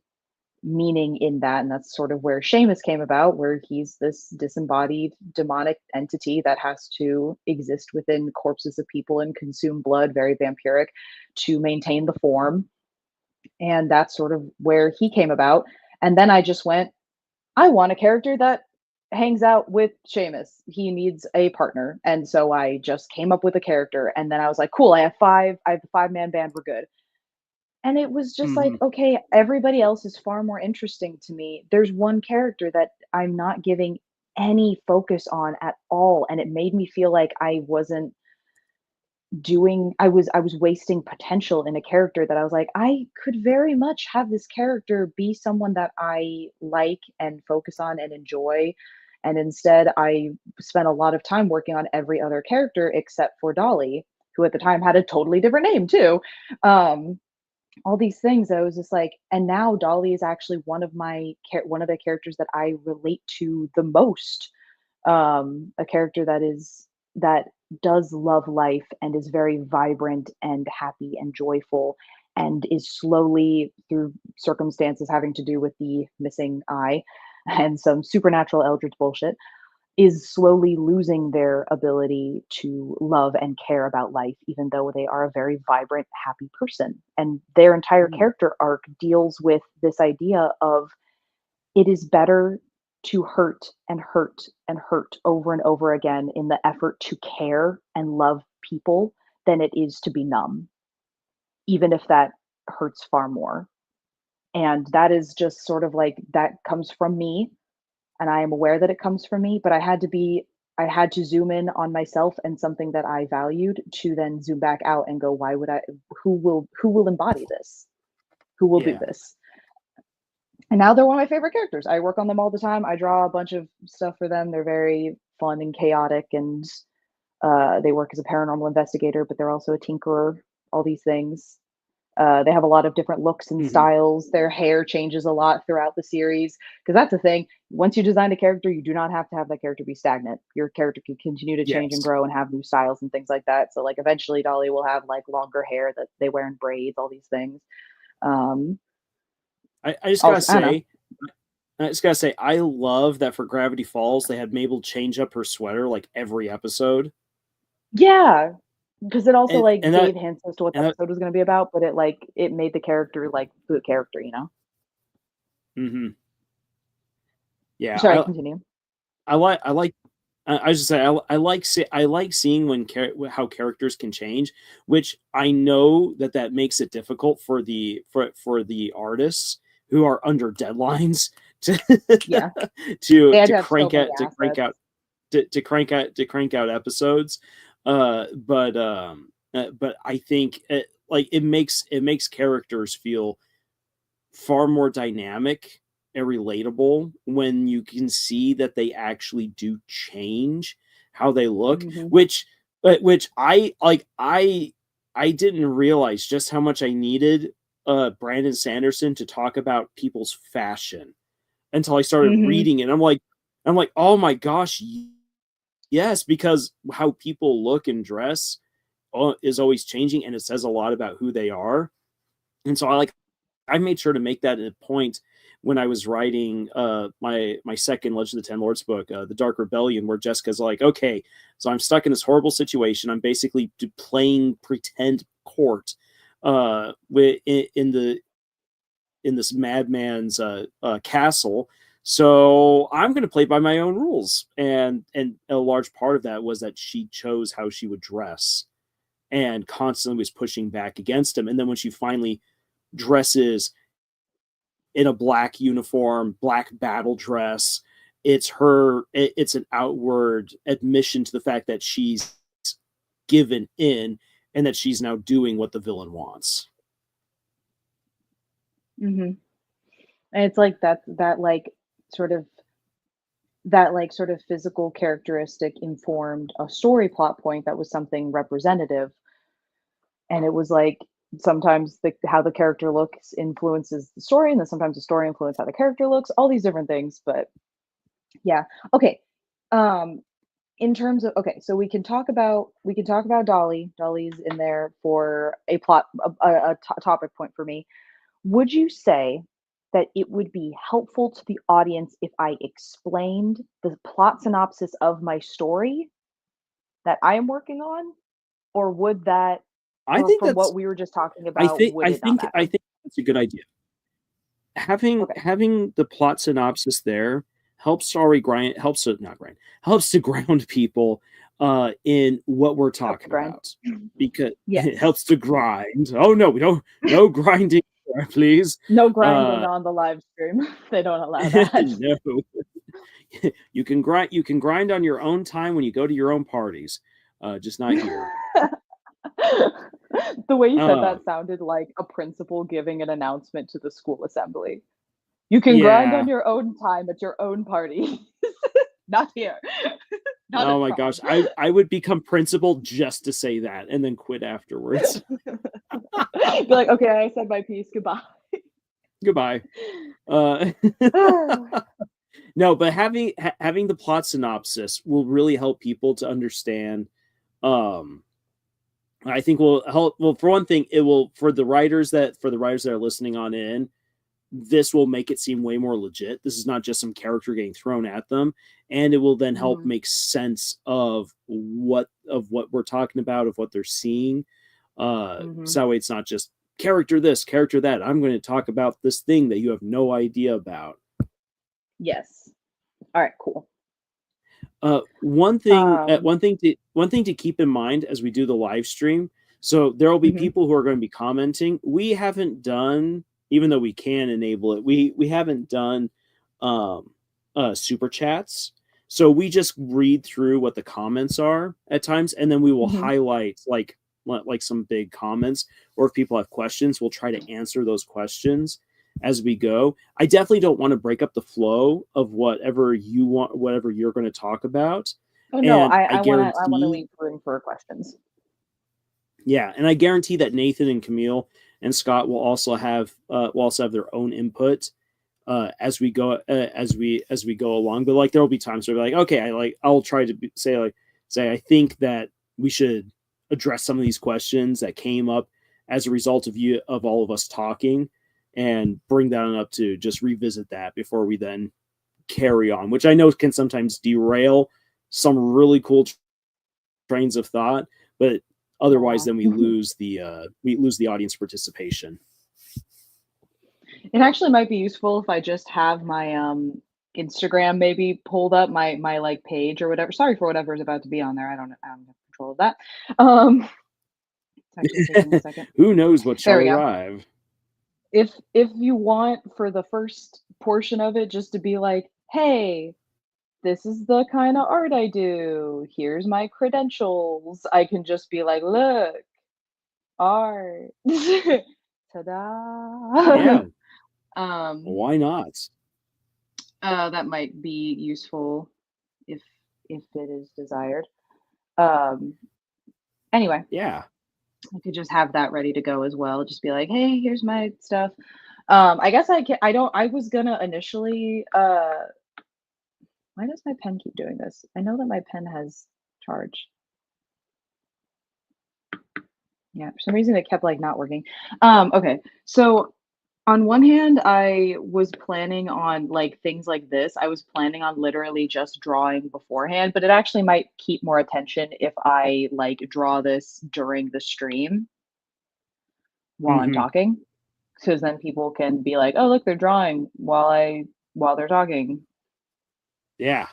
meaning in that. And that's sort of where Seamus came about, where he's this disembodied demonic entity that has to exist within corpses of people and consume blood, very vampiric, to maintain the form. And that's sort of where he came about. And then I just went, I want a character that hangs out with Seamus. He needs a partner. And so I just came up with a character. And then I was like, cool, I have a 5-man band, we're good. And it was just like, Mhm. okay, everybody else is far more interesting to me. There's one character that I'm not giving any focus on at all. And it made me feel like I was wasting potential in a character that I was like, I could very much have this character be someone that I like and focus on and enjoy. And instead I spent a lot of time working on every other character except for Dolly, who at the time had a totally different name too. Um, all these things, I was just like, and now Dolly is actually one of the characters that I relate to the most. A character that does love life and is very vibrant and happy and joyful, and is slowly, through circumstances having to do with the missing eye and some supernatural eldritch bullshit, is slowly losing their ability to love and care about life, even though they are a very vibrant, happy person. And their entire Mhm. character arc deals with this idea of it is better to hurt and hurt and hurt over and over again in the effort to care and love people than it is to be numb, even if that hurts far more. And that is just sort of like that comes from me, and I am aware that it comes from me, but I had to zoom in on myself and something that I valued to then zoom back out and go, why would I who will embody this? Who will do Yeah. this? And now they're one of my favorite characters. I work on them all the time. I draw a bunch of stuff for them. They're very fun and chaotic, and they work as a paranormal investigator, but they're also a tinkerer, all these things. They have a lot of different looks and Mhm. styles. Their hair changes a lot throughout the series, because that's the thing. Once you design a character, you do not have to have that character be stagnant. Your character can continue to change and Yes. grow and have new styles and things like that. So like eventually Dolly will have like longer hair that they wear in braids, all these things. Um, I just gotta also, I don't know. say, I love that for Gravity Falls they had Mabel change up her sweater like every episode, Yeah, because it also like and that gave hints as to what the and that. episode was going to be about, but it made the character like the character, you know. Mhm. Yeah, Sorry, continue. I like. I was just say I like seeing how characters can change, which I know that makes it difficult for the artists who are under deadlines to Yeah, to they had to to have so crank many out to crank assets. out to crank out episodes. But I think it makes characters feel far more dynamic and relatable when you can see that they actually do change how they look, Hmm. which I didn't realize just how much I needed Brandon Sanderson to talk about people's fashion until I started Mhm. reading it. I'm like, oh my gosh, yes, because how people look and dress is always changing, and it says a lot about who they are. And so I made sure to make that a point when I was writing my second Legend of the Ten Lords book, The Dark Rebellion, where Jessica's like, okay, so I'm stuck in this horrible situation. I'm basically playing pretend court in this madman's castle. So I'm going to play by my own rules, and a large part of that was that she chose how she would dress, and constantly was pushing back against him. And then when she finally dresses in a black uniform, black battle dress, it's an outward admission to the fact that she's given in and that she's now doing what the villain wants. Mhm. And it's like that like sort of that like sort of physical characteristic informed a story plot point that was something representative, and it was like sometimes how the character looks influences the story, and then sometimes the story influences how the character looks, all these different things. But yeah, okay. um in terms of, okay, so we can talk about Dolly's in there for a plot, topic point for me. Would you say that it would be helpful to the audience if I explained the plot synopsis of my story that I am working on? Or would that, I or think from that's what we were just talking about, would it not I matter? think that's a good idea. Having Okay, the plot synopsis there helps to ground people in what we're help to talking grind. about, because it Yes. helps to grind. Oh no, we don't, no grinding there, please. No grinding Uh on the live stream. They don't allow that. no. You can grind on your own time when you go to your own parties. Just not here. The way you said Uh that sounded like a principal giving an announcement to the school assembly. You can grind on yeah. your own time at your own party. Not here. Not Oh at my prom. gosh, I would become principal just to say that and then quit afterwards. Be like, okay, I said my piece. Goodbye. Goodbye. Uh, no, but having the plot synopsis will really help people to understand. Um, I think will help. Well, for one thing, it will for the writers that are listening on in. This will make it seem way more legit. This is not just some character getting thrown at them, and it will then help Mhm, make sense of what we're talking about, of what they're seeing. mhm. So it's not just character this, character that. I'm going to talk about this thing that you have no idea about. Yes. All right, cool. Um, One thing to keep in mind as we do the live stream. So there will be mhm, people who are going to be commenting. We haven't done, even though we can enable it, we haven't done um, super chats. So we just read through what the comments are at times, and then we will mhm. highlight like some big comments, or if people have questions, we'll try to answer those questions as we go. I definitely don't want to break up the flow of whatever you want, whatever you're going to talk about. Oh, no, And I I wanna guarantee, leave room for questions. yeah, and I guarantee that Nathan and Camille and Scott will also have their own input as we go as we go along. But like there will be times where like, okay, I'll try to say I think that we should address some of these questions that came up as a result of all of us talking, and bring that up to just revisit that before we then carry on, which I know can sometimes derail some really cool trains of thought, but otherwise Yeah. then we lose the audience participation. It actually might be useful if I just have my, Instagram maybe pulled up, my, like, page or whatever. Sorry for whatever is about to be on there. I don't have control of that. Um, it's actually taking a second. Who knows what There shall we go. arrive? If you want for the first portion of it just to be like, "Hey, this is the kinda art I do. Here's my credentials." I can just be like, "Look, art." Ta-da. Yeah, Um, why not? that might be useful if it is desired. Um, anyway, Yeah. I could just have that ready to go as well. Just be like, "Hey, here's my stuff." I guess I can. I don't. I was gonna initially. Why does my pen keep doing this? I know that my pen has charge. Yeah, for some reason it kept like not working. Okay, so on one hand, I was planning on like things like this. I was planning on literally just drawing beforehand, but it actually might keep more attention if I like draw this during the stream while I'm Mhm. talking, because then people can be like, "Oh, look, they're drawing while they're talking." Yeah.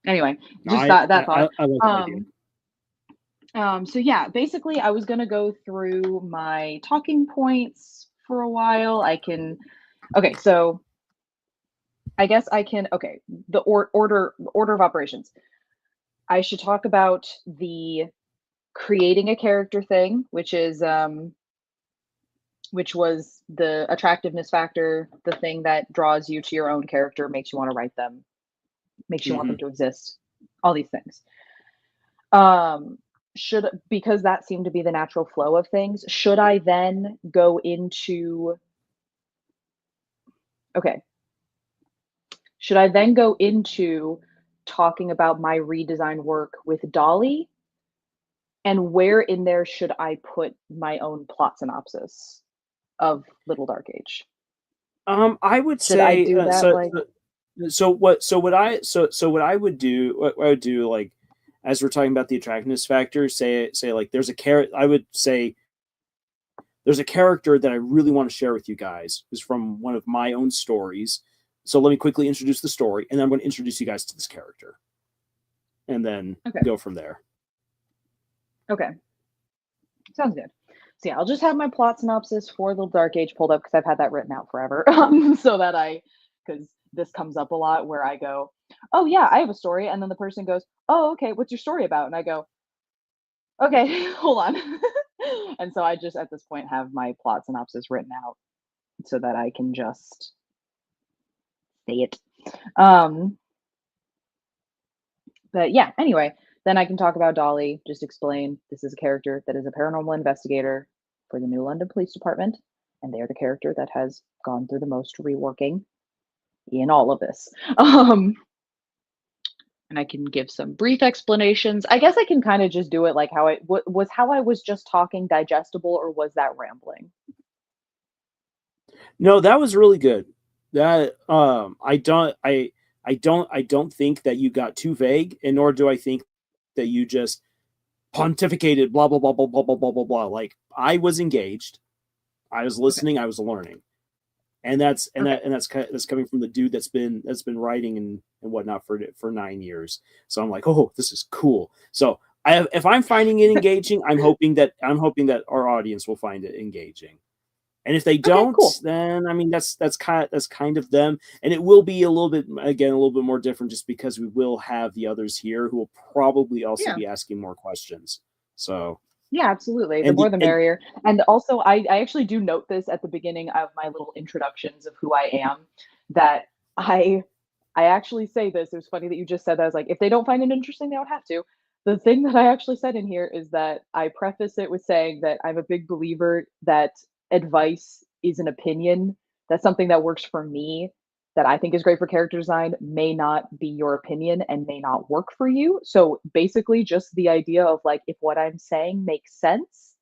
Anyway, No, just I that I, thought. I like that idea. Um, so yeah, basically I was gonna go through my talking points for a while. Okay, so I guess I can, okay, the order of operations. I should talk about the creating a character thing, which was the attractiveness factor, the thing that draws you to your own character, makes you want to write them, makes you want Hmm. them to exist, all these things. Um, should Because that seemed to be the natural flow of things, should I then go into okay, should I then go into talking about my redesign work with Dolly? And where in there should I put my own plot synopsis of Little Dark Age? I would Should I say do that like so what I would do what I would do like as we're talking about the attractiveness factor, say like there's a character. I would say there's a character that I really want to share with you guys who's from one of my own stories. So let me quickly introduce the story, and then I'm going to introduce you guys to this character, and then okay, go from there. okay, sounds good. So yeah, I'll just have my plot synopsis for Little Dark Age pulled up because I've had that written out forever. So that because this comes up a lot where I go, oh yeah, I have a story, and then the person goes, oh okay, what's your story about? And I go, okay, hold on. And so I just at this point have my plot synopsis written out so that I can just say it. Um, but yeah, anyway, then I can talk about Dolly, just explain this is a character that is a paranormal investigator for the New London Police Department, and they're the character that has gone through the most reworking in all of this. And I can give some brief explanations. I guess I can kind of just do it like how I was just talking digestible, or was that rambling? No, that was really good. That I don't think that you got too vague, and nor do I think that you just pontificated blah blah blah blah blah blah blah blah blah. Like I was engaged, I was Okay. listening, I was learning, and Okay. that's coming from the dude that's been writing and whatnot for 9 years. So I'm like, oh, this is cool. So if I'm finding it engaging, I'm hoping that our audience will find it engaging. And if they Okay, don't, cool. then I mean that's kind of them, and it will be a little bit more different, just because we will have the others here who will probably also Yeah. be asking more questions. So Yeah, absolutely. The and more the the and merrier. And also, I actually do note this at the beginning of my little introductions of who I am, that I I actually say this. It was funny that you just said that. I was like, if they don't find it interesting, they don't have to. The thing that I actually said in here is that I preface it with saying that I'm a big believer that advice is an opinion. That's something that works for me, that I think is great for character design, may not be your opinion and may not work for you. So basically, just the idea of like, if what I'm saying makes sense,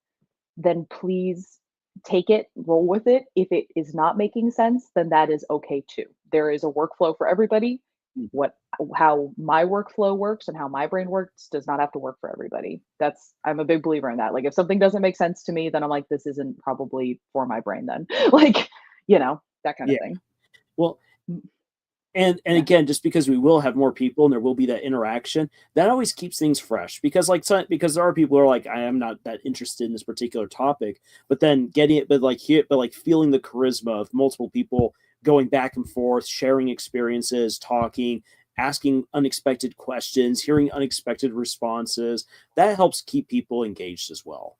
then please take it, roll with it. If it is not making sense, then that is okay too. There is a workflow for everybody. What How my workflow works and how my brain works does not have to work for everybody. I'm a big believer in that. Like if something doesn't make sense to me, then I'm like, this isn't probably for my brain then. Like, that kind of yeah, thing. well, Mm, and yeah. again, just because we will have more people and there will be that interaction, that always keeps things fresh. Because there are people who are like, I am not that interested in this particular topic, but then getting it, but like feeling the charisma of multiple people going back and forth, sharing experiences, talking, asking unexpected questions, hearing unexpected responses, that helps keep people engaged as well.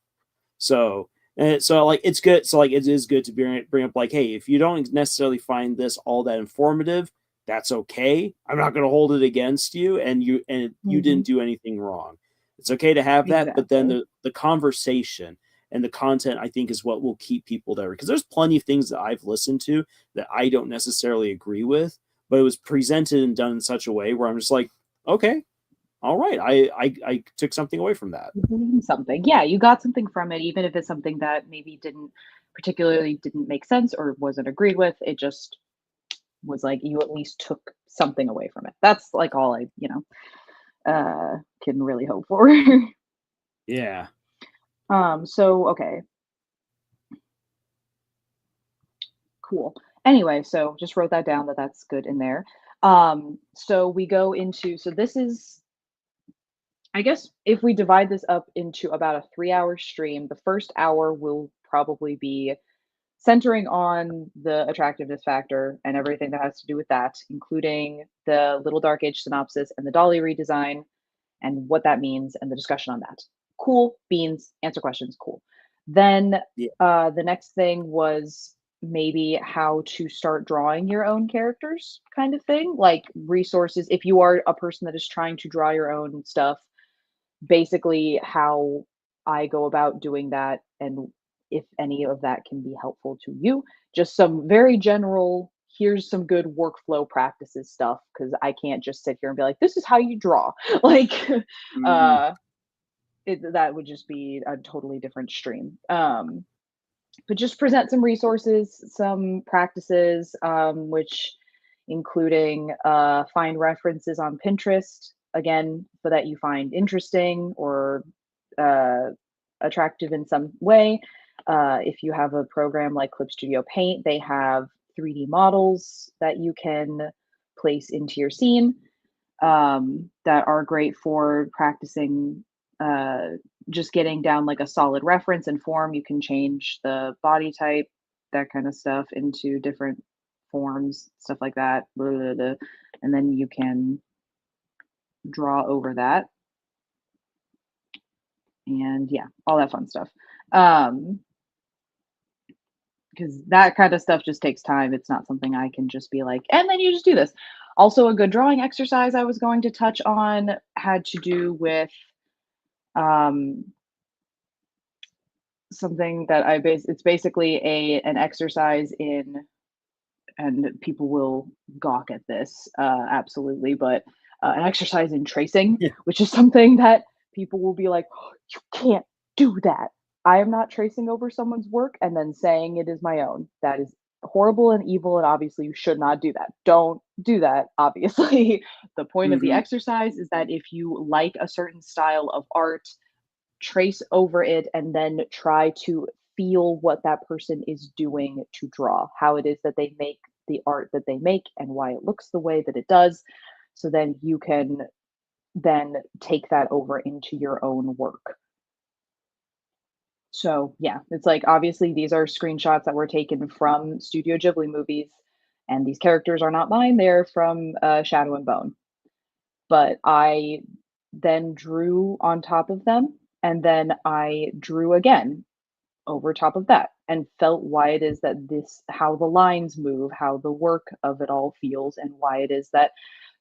So, like it's good. So like it is good to bring up like, hey, if you don't necessarily find this all that informative, that's okay. I'm not going to hold it against you, and you Hmm. didn't do anything wrong. It's okay to have that, but then Exactly. the conversation and the content, I think, is what will keep people there. Because there's plenty of things that I've listened to that I don't necessarily agree with, but it was presented and done in such a way where I'm just like, okay, all right, I took something away from that. You gleaned something. Yeah, you got something from it, even if it's something that maybe didn't make sense or wasn't agreed with. It just was like you at least took something away from it. That's like all I, can really hope for. Yeah. So okay. Cool. Anyway, so just wrote that down that's good in there. So we go into, so this is, I guess if we divide this up into about a 3-hour stream, the first hour will probably be centering on the attractiveness factor and everything that has to do with that, including the Little Dark Age synopsis and the Dolly redesign and what that means and the discussion on that. Cool beans, answer questions, cool. Then Yeah. the next thing was maybe how to start drawing your own characters, kind of thing, like resources. If you are a person that is trying to draw your own stuff, basically how I go about doing that and if any of that can be helpful to you. Just some very general, here's some good workflow practices stuff, because I can't just sit here and be like, this is how you draw. Like, Mhm. that would just be a totally different stream. But just present some resources, some practices, which including find references on Pinterest, again, so that you find interesting or uh, attractive in some way. If you have a program like Clip Studio Paint, they have 3D models that you can place into your scene that are great for practicing uh, just getting down like a solid reference and form. You can change the body type, that kind of stuff, into different forms, stuff like that. Blah, blah, blah, and then you can draw over that. And yeah, all that fun stuff. Because that kind of stuff just takes time. It's not something I can just be like, and then you just do this. Also, a good drawing exercise I was going to touch on had to do with um, something that it's basically an exercise in, and people will gawk at this, absolutely, but an exercise in tracing, Yeah. which is something that people will be like, "Oh, you can't do that." I am not tracing over someone's work and then saying it is my own. That is horrible and evil, and obviously you should not do that. Don't do that, obviously. The point of the Mhm. exercise is that if you like a certain style of art, trace over it and then try to feel what that person is doing to draw, how it is that they make the art that they make and why it looks the way that it does. So then you can then take that over into your own work. So yeah, it's like obviously these are screenshots that were taken from Studio Ghibli movies, and these characters are not mine, they're from Shadow and Bone. But I then drew on top of them, and then I drew again over top of that and felt why it is that this, how the lines move, how the work of it all feels, and why it is that,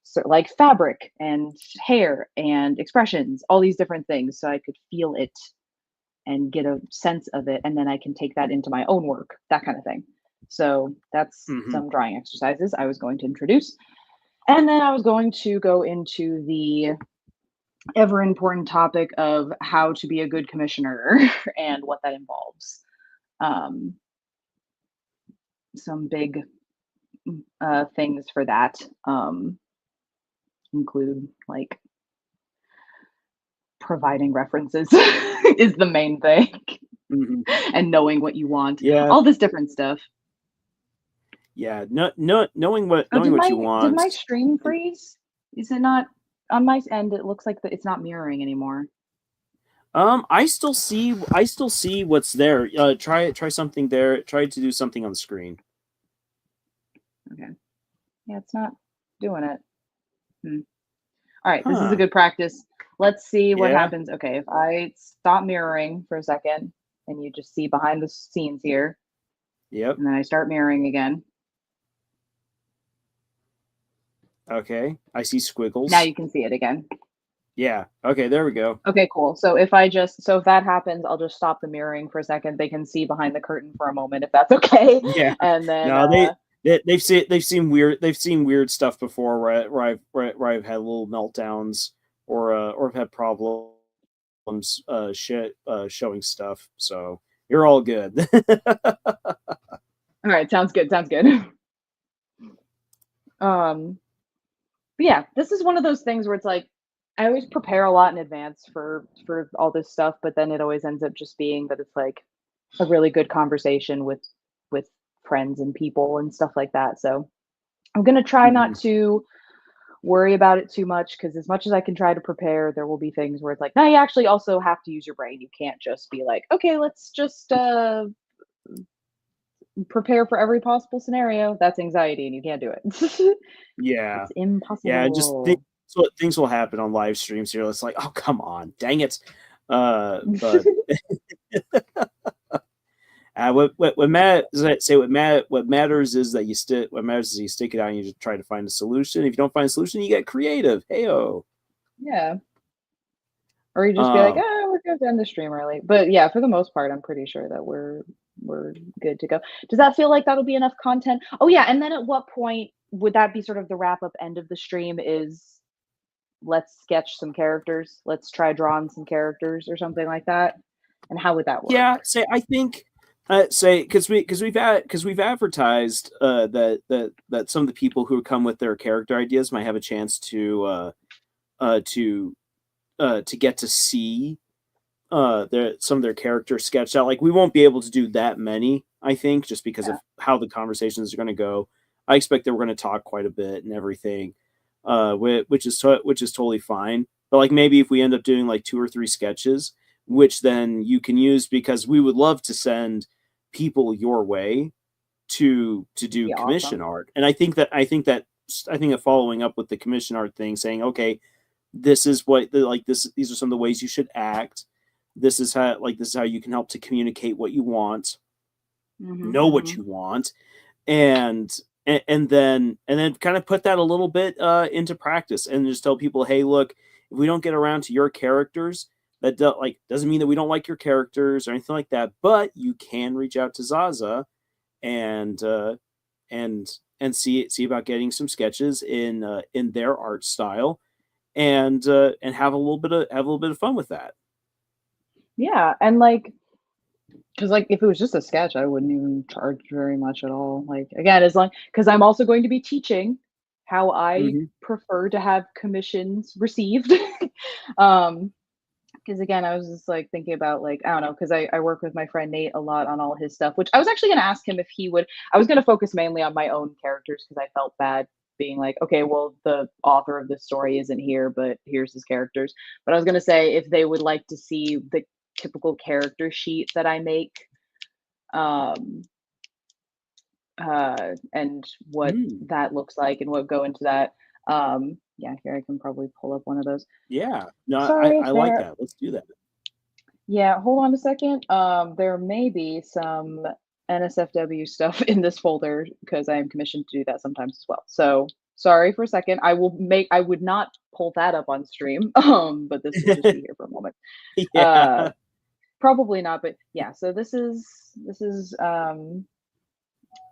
so like fabric and hair and expressions, all these different things, so I could feel it and get a sense of it, and then I can take that into my own work, that kind of thing. So that's Mhm. some drawing exercises I was going to introduce. And then I was going to go into the ever important topic of how to be a good commissioner and what that involves. Um, some big things for that include like providing references is the main thing, Mhm. and knowing what you want, Yeah. all this different stuff. Yeah. No, Oh, knowing what you did my want. stream And, freeze? Is it not on my end? It looks like it's not mirroring anymore. I still see what's there. Try something there. Try to do something on the screen. Okay. Yeah, it's not doing it. All right, this is a Huh. good practice. Let's see what Yeah. happens. Okay, if I stop mirroring for a second and you just see behind the scenes here, Yep. and then I start mirroring again, Okay. I see now squiggles. you can see it again. Yeah. Okay, there we go. Okay, cool. So if that happens, I'll just stop the mirroring for a second. They can see behind the curtain for a moment if that's okay. Yeah. And then No, they've seen weird stuff before where I've had little meltdowns or I've had problems showing stuff. So you're all good. all right, sounds good. Sounds good. Um but yeah, this is one of those things where it's like I always prepare a lot in advance for all this stuff, but then it always ends up just being that it's like a really good conversation with friends and people and stuff like that. So I'm gonna try not Mhm. to worry about it too much because as much as I can try to prepare, there will be things where it's like, no, you actually also have to use your brain. You can't just be like, okay, let's just prepare for every possible scenario. That's anxiety and you can't do it. Yeah. It's Yeah, just things impossible. things will happen on live streams here. It's like, oh come on, dang it. But what matters is that you stick it out and you just try to find a solution. If you don't find a solution, you get creative. Heyo. Yeah. Or you just be like, Um, "Ah, we're good to end the stream early." But yeah, for the most part, I'm pretty sure that we're good to go. Does that feel like that'll be enough content? Oh yeah, and then at what point would that be sort of the wrap up end of the stream is let's sketch some characters. Let's try drawing some characters or something like that. And how would that work? yeah, say I think say because we've advertised that some of the people who come with their character ideas might have a chance uh, to to get to see some of their characters sketched out. Like we won't be able to do that many, I think, just because Yeah. of how the conversations are going to go. I expect that we're going to talk quite a bit and everything, which is totally fine. But like maybe if we end up doing like 2 or 3 sketches, which then you can use because we would love to send people your way to do Be commission awesome. art. And I think that following up with the commission art thing, saying, okay, this is what these are some of the ways you should act. This is how you can help to communicate what you want, know what Hmm. you want, and then kind of put that a little bit into practice and just tell people, hey, look, if we don't get around to your characters, doesn't mean that we don't like your characters or anything like that, but you can reach out to Zaza and and see about getting some sketches in their art style and have a little bit of fun with that. Yeah, and like because like if it was just a sketch, I wouldn't even charge very much at all. Like again, as long because I'm also going to be teaching how I Hmm. prefer to have commissions received. um, because again, I was just like thinking about like I don't know because I work with my friend Nate a lot on all his stuff, which I was actually going to ask him if he would. I was going to focus mainly on my own characters because I felt bad being like, okay, well the author of this story isn't here, but here's his characters. But I was going to say if they would like to see the typical character sheet that I make um, and what Mm, that looks like and what go into that. Yeah, here I can probably pull up one of those. yeah, no, I, Sorry if I like there. that. Let's do that. Yeah, hold on a second. There may be some NSFW stuff in this folder because I am commissioned to do that sometimes as well. So sorry for a second. I would not pull that up on stream. But this will just be here for a moment. Uh, Yeah. probably not, but yeah. So this is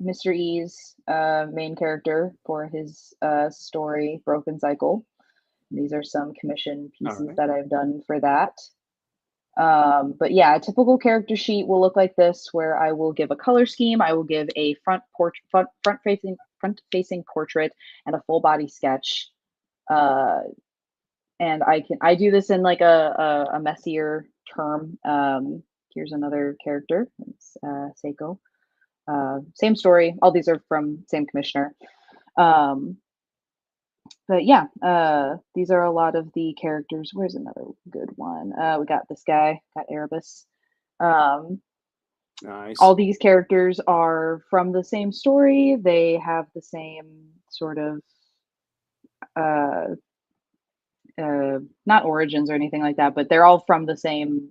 Mr. E's main character for his story, Broken Cycle. These are some commission All pieces right. that I've done for that. But yeah, a typical character sheet will look like this, where I will give a color scheme, I will give a front facing portrait, and a full body sketch. Uh, and I do this in like a messier term. Here's another character. It's Seiko. Same story. All these are from same commissioner. Um, but yeah, these are a lot of the characters. Where's another good one? We got this guy, got Erebus. Um, Nice. all these characters are from the same story. They have the same sort of uh, not origins or anything like that, but they're all from the same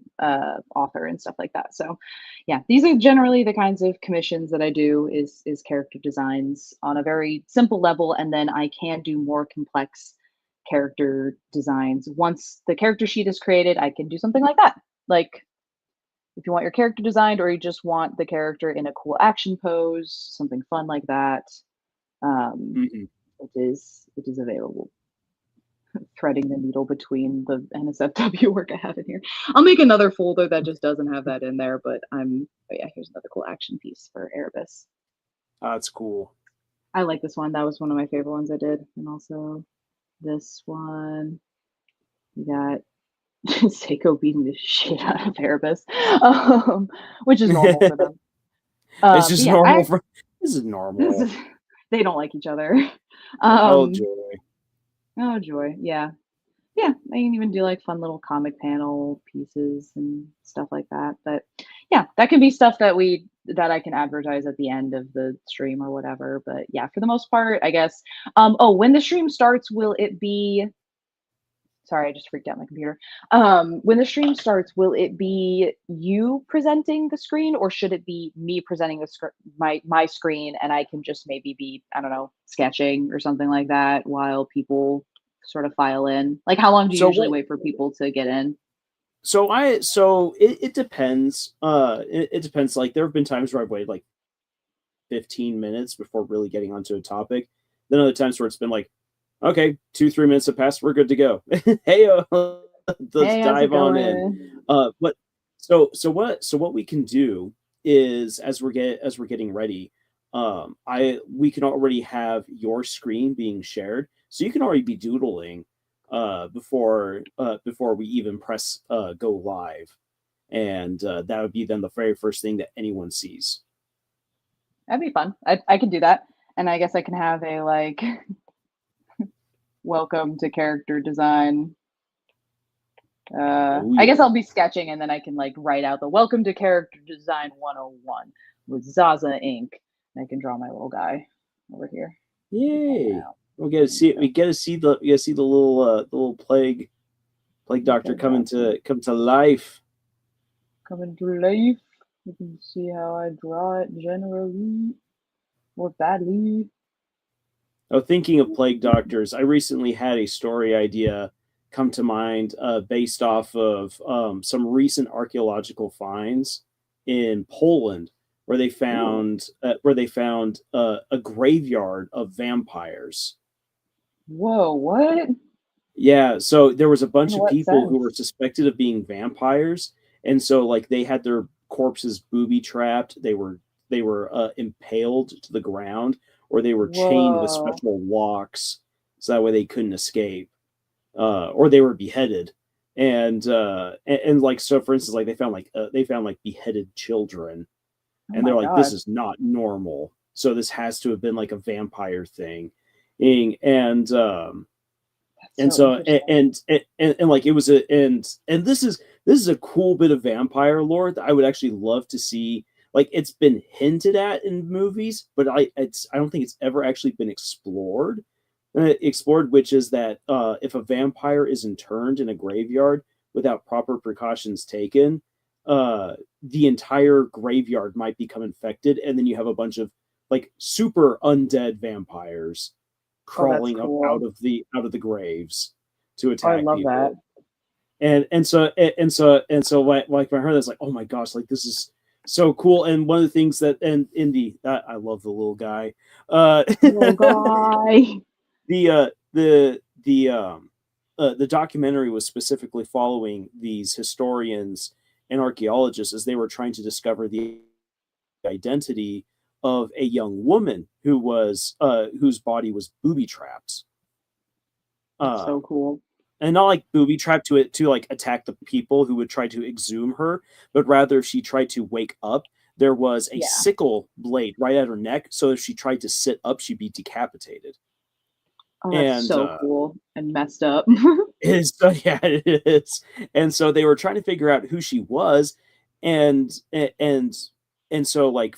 author and stuff like that. So, yeah, these are generally the kinds of commissions that I do is character designs on a very simple level, and then I can do more complex character designs. Once the character sheet is created, I can do something like that. Like if you want your character designed or you just want the character in a cool action pose, something fun like that, Mhm. it is available. Threading the needle between the NSFW work I have in here. I'll make another folder that just doesn't have that in there, but yeah, here's another cool action piece for Erebus. That's cool. I like this one. That was one of my favorite ones I did. And also this one. We got Seiko beating the shit out of Erebus, which is normal for them. It's just yeah, normal for this is normal. they don't like each other. Oh joy. Oh joy. Yeah. Yeah, I can even do like fun little comic panel pieces and stuff like that. But yeah, that can be stuff that I can advertise at the end of the stream or whatever. But yeah, for the most part, I guess. Oh, when the stream starts, will it be? Sorry, I just freaked out my computer. When the stream starts, will it be you presenting the screen, or should it be me presenting my screen, and I can just maybe be, I don't know, sketching or something like that while people sort of file in? Like, how long do you usually wait for people to get in? So it depends. It depends. Like there have been times where I've waited like 15 minutes before really getting onto a topic. Then other times where it's been like, okay, 2-3 minutes have passed, we're good to go. Hey, let's dive on in. So what we can do is as we're getting ready, we can already have your screen being shared, so you can already be doodling before we even press go live, and that would be then the very first thing that anyone sees. That'd be fun. I can do that, and I guess I can have a like welcome to character design. I guess I'll be sketching, and then I can like write out the welcome to character design 101 with Zaza ink. And I can draw my little guy over here. Yay! We get to see the little plague doctor come to life. Coming to life. You can see how I draw it generally or badly. Oh, thinking of plague doctors, I recently had a story idea come to mind based off of some recent archaeological finds in Poland, where they found a graveyard of vampires. Whoa! What? Yeah, so there was a bunch of people who were suspected of being vampires, and so like they had their corpses booby trapped. They were impaled to the ground, or they were chained with special locks, so that way they couldn't escape, or they were beheaded. And like, so for instance, like they found like beheaded children, and they're like, this is not normal. So this has to have been like a vampire thing, and like it was and this is a cool bit of vampire lore that I would actually love to see. Like it's been hinted at in movies, but I don't think it's ever actually been explored, which is that if a vampire is interned in a graveyard without proper precautions taken, the entire graveyard might become infected, and then you have a bunch of like super undead vampires crawling up out of the graves to attack people. That. And so like when I heard this, like, oh my gosh, like this is so cool. And one of the things that I love the little guy. Little guy. The documentary was specifically following these historians and archaeologists as they were trying to discover the identity of a young woman who was whose body was booby trapped. So cool. And not like booby trapped to like attack the people who would try to exhume her, but rather she tried to wake up. There was a sickle blade right at her neck, so if she tried to sit up, she'd be decapitated. Oh, that's so cool and messed up. It is. And so they were trying to figure out who she was, and so like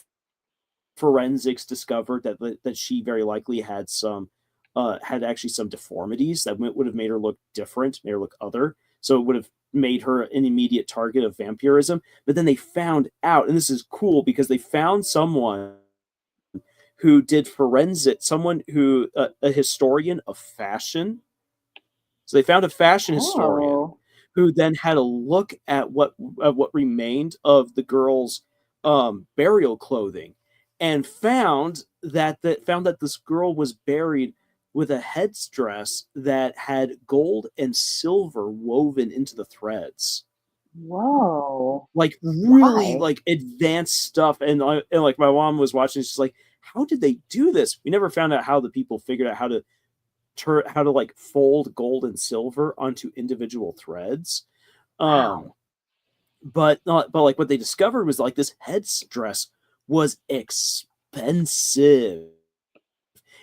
forensics discovered that she very likely had actually some deformities that would have made her look different, made her look other. So it would have made her an immediate target of vampirism. But then they found out, and this is cool because they found someone who did forensic, someone who a historian of fashion So they found a fashion historian Oh. who then had a look at what remained of the girl's burial clothing, and found that this girl was buried with a headdress that had gold and silver woven into the threads, Whoa. like really Why? like advanced stuff. And like my mom was watching, she's like, how did they do this? We never found out how the people figured out how to like fold gold and silver onto individual threads. Wow. But like what they discovered was like this headdress was expensive.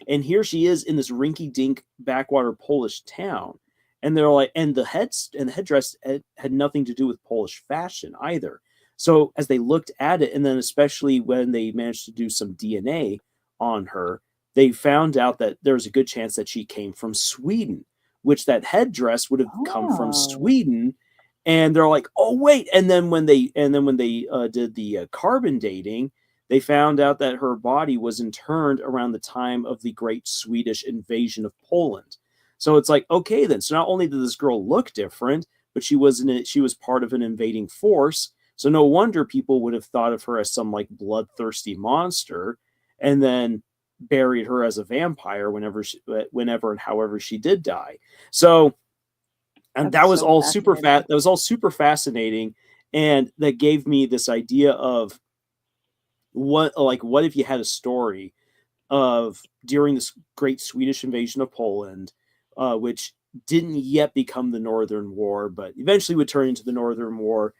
And here she is in this rinky-dink backwater Polish town, and they're like, and the headdress had nothing to do with Polish fashion either. So as they looked at it, and then especially when they managed to do some DNA on her, they found out that there's a good chance that she came from Sweden, which that headdress would have come from Sweden. And they're like, oh wait, and then when they did the carbon dating, they found out that her body was interned around the time of the Great Swedish Invasion of Poland. So it's like, okay, then. So not only did this girl look different, but she was part of an invading force. So no wonder people would have thought of her as some like bloodthirsty monster, and then buried her as a vampire whenever and however she did die. So, and that was all super fat. That was all super fascinating, and that gave me this idea of what if you had a story of during this great Swedish invasion of Poland, which didn't yet become the Northern War, but eventually would turn into the Northern War,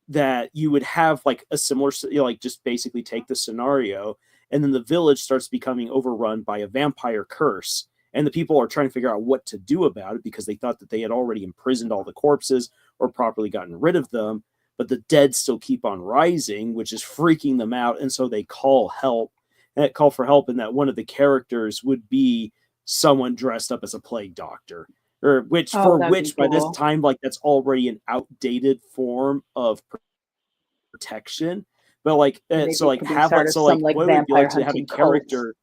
that you would have like a similar, like just basically take the scenario, and then the village starts becoming overrun by a vampire curse, and the people are trying to figure out what to do about it because they thought that they had already imprisoned all the corpses or properly gotten rid of them, but the dead still keep on rising, which is freaking them out, and so they call for help, and that one of the characters would be someone dressed up as a plague doctor. Or which by this time, like, that's already an outdated form of protection. But like, so like have like, so like, what would it be like to have a character?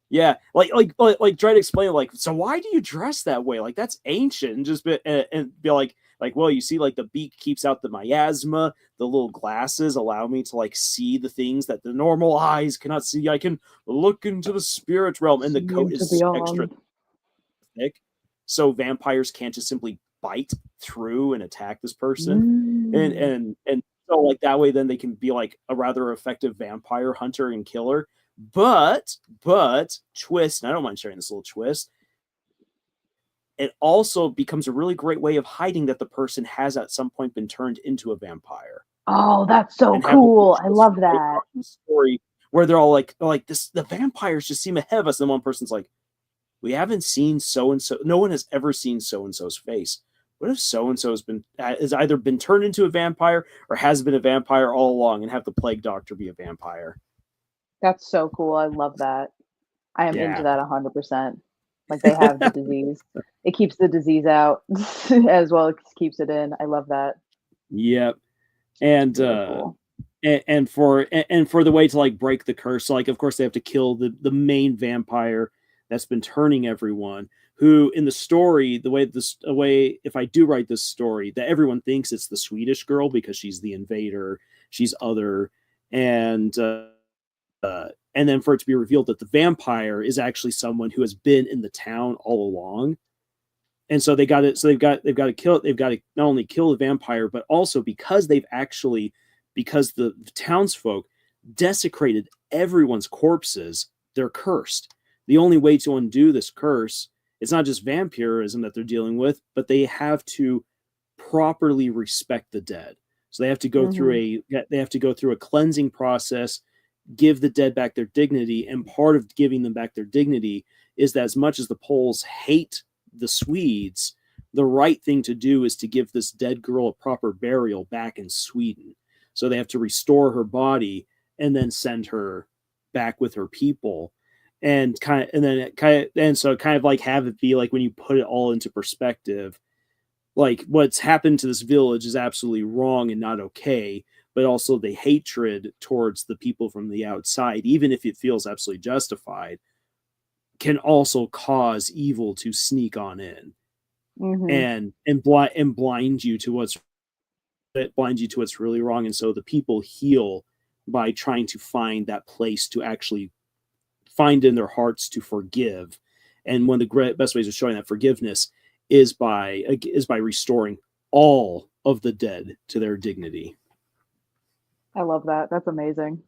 Yeah, like try to explain, like, so why do you dress that way? Like, that's ancient. And just and be like, well, you see, like, the beak keeps out the miasma. The little glasses allow me to like see the things that the normal eyes cannot see. I can look into the spirit realm, and the coat is extra thick, so vampires can't just simply bite through and attack this person. And so like that way, then they can be like a rather effective vampire hunter and killer. But twist, and I don't mind sharing this little twist, it also becomes a really great way of hiding that the person has at some point been turned into a vampire. Oh, that's so cool. I love that. Story where they're all like this, the vampires just seem ahead of us, and one person's like, we haven't seen so-and-so. No one has ever seen so-and-so's face. What if so-and-so has either been turned into a vampire or has been a vampire all along, and have the plague doctor be a vampire? That's so cool. I love that. I am into that 100%. Like, they have the disease. It keeps the disease out as well as keeps it in. I love that. Yep. And cool. and for the way to like break the curse, so like, of course, they have to kill the main vampire that's been turning everyone, who in the story, the way if I do write this story, that everyone thinks it's the Swedish girl because she's the invader, she's other, and then for it to be revealed that the vampire is actually someone who has been in the town all along. And so they've got to kill it. They've got to not only kill the vampire, but also because the townsfolk desecrated everyone's corpses, they're cursed. The only way to undo this curse, it's not just vampirism that they're dealing with, but they have to properly respect the dead. So they have to go through a cleansing process, give the dead back their dignity, and part of giving them back their dignity is that as much as the Poles hate the Swedes, the right thing to do is to give this dead girl a proper burial back in Sweden. So they have to restore her body and then send her back with her people. And kind of like have it be like, when you put it all into perspective, like what's happened to this village is absolutely wrong and not okay, but also the hatred towards the people from the outside, even if it feels absolutely justified, can also cause evil to sneak on in Mhm. and blind you to what's really wrong. And so the people heal by trying to find that place to actually find in their hearts to forgive. And one of the best ways of showing that forgiveness is by restoring all of the dead to their dignity. I love that. That's amazing.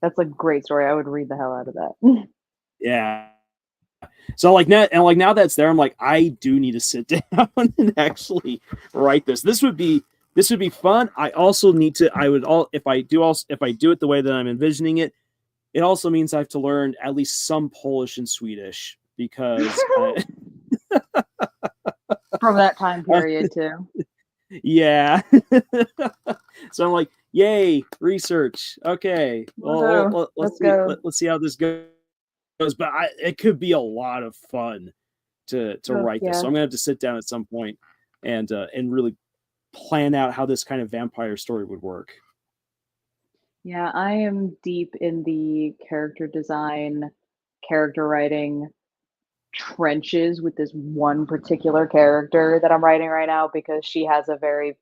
That's a great story. I would read the hell out of that. Yeah. So now that's there, I'm like, I do need to sit down and actually write this. This would be fun. I also need to. If I do it the way that I'm envisioning it, it also means I have to learn at least some Polish and Swedish because From that time period too. yeah. So I'm like, yay, research. Okay, well, Woohoo. let's Let's see. go. Let's see how this goes. But it could be a lot of fun to Oh, write this. yeah. So I'm gonna have to sit down at some point and really plan out how this kind of vampire story would work. Yeah, I am deep in the character design, character writing trenches with this one particular character that I'm writing right now because she has a very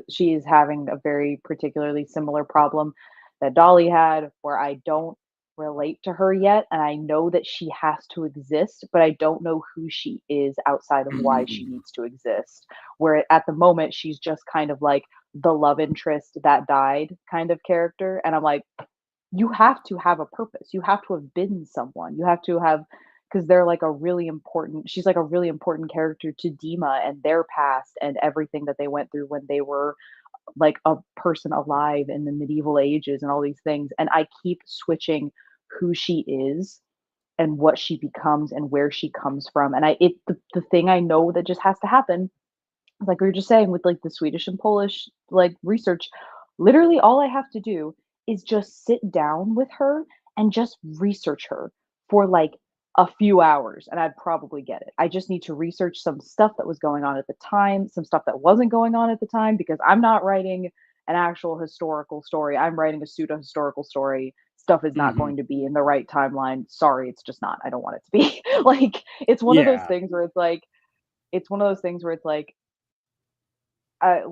she is having a very particularly similar problem that Dolly had where I don't relate to her yet and I know that she has to exist, but I don't know who she is outside of why she needs to exist. Where at the moment she's just kind of like the love interest that died kind of character and I'm like you have to have a purpose. You have to have been someone. You have to have because they're like a really important she's like a really important character to Dima and their past and everything that they went through when they were like a person alive in the medieval ages and all these things. And I keep switching who she is and what she becomes and where she comes from. And the thing I know that just has to happen, like we were just saying with like the Swedish and Polish like research, literally all I have to do is just sit down with her and just research her for like a few hours and I'd probably get it. I just need to research some stuff that was going on at the time, some stuff that wasn't going on at the time because I'm not writing an actual historical story. I'm writing a pseudo historical story. Stuff is not Mhm. going to be in the right timeline. Sorry, it's just not. I don't want it to be. Like it's one of those Yeah. things where it's one of those things where it's like, I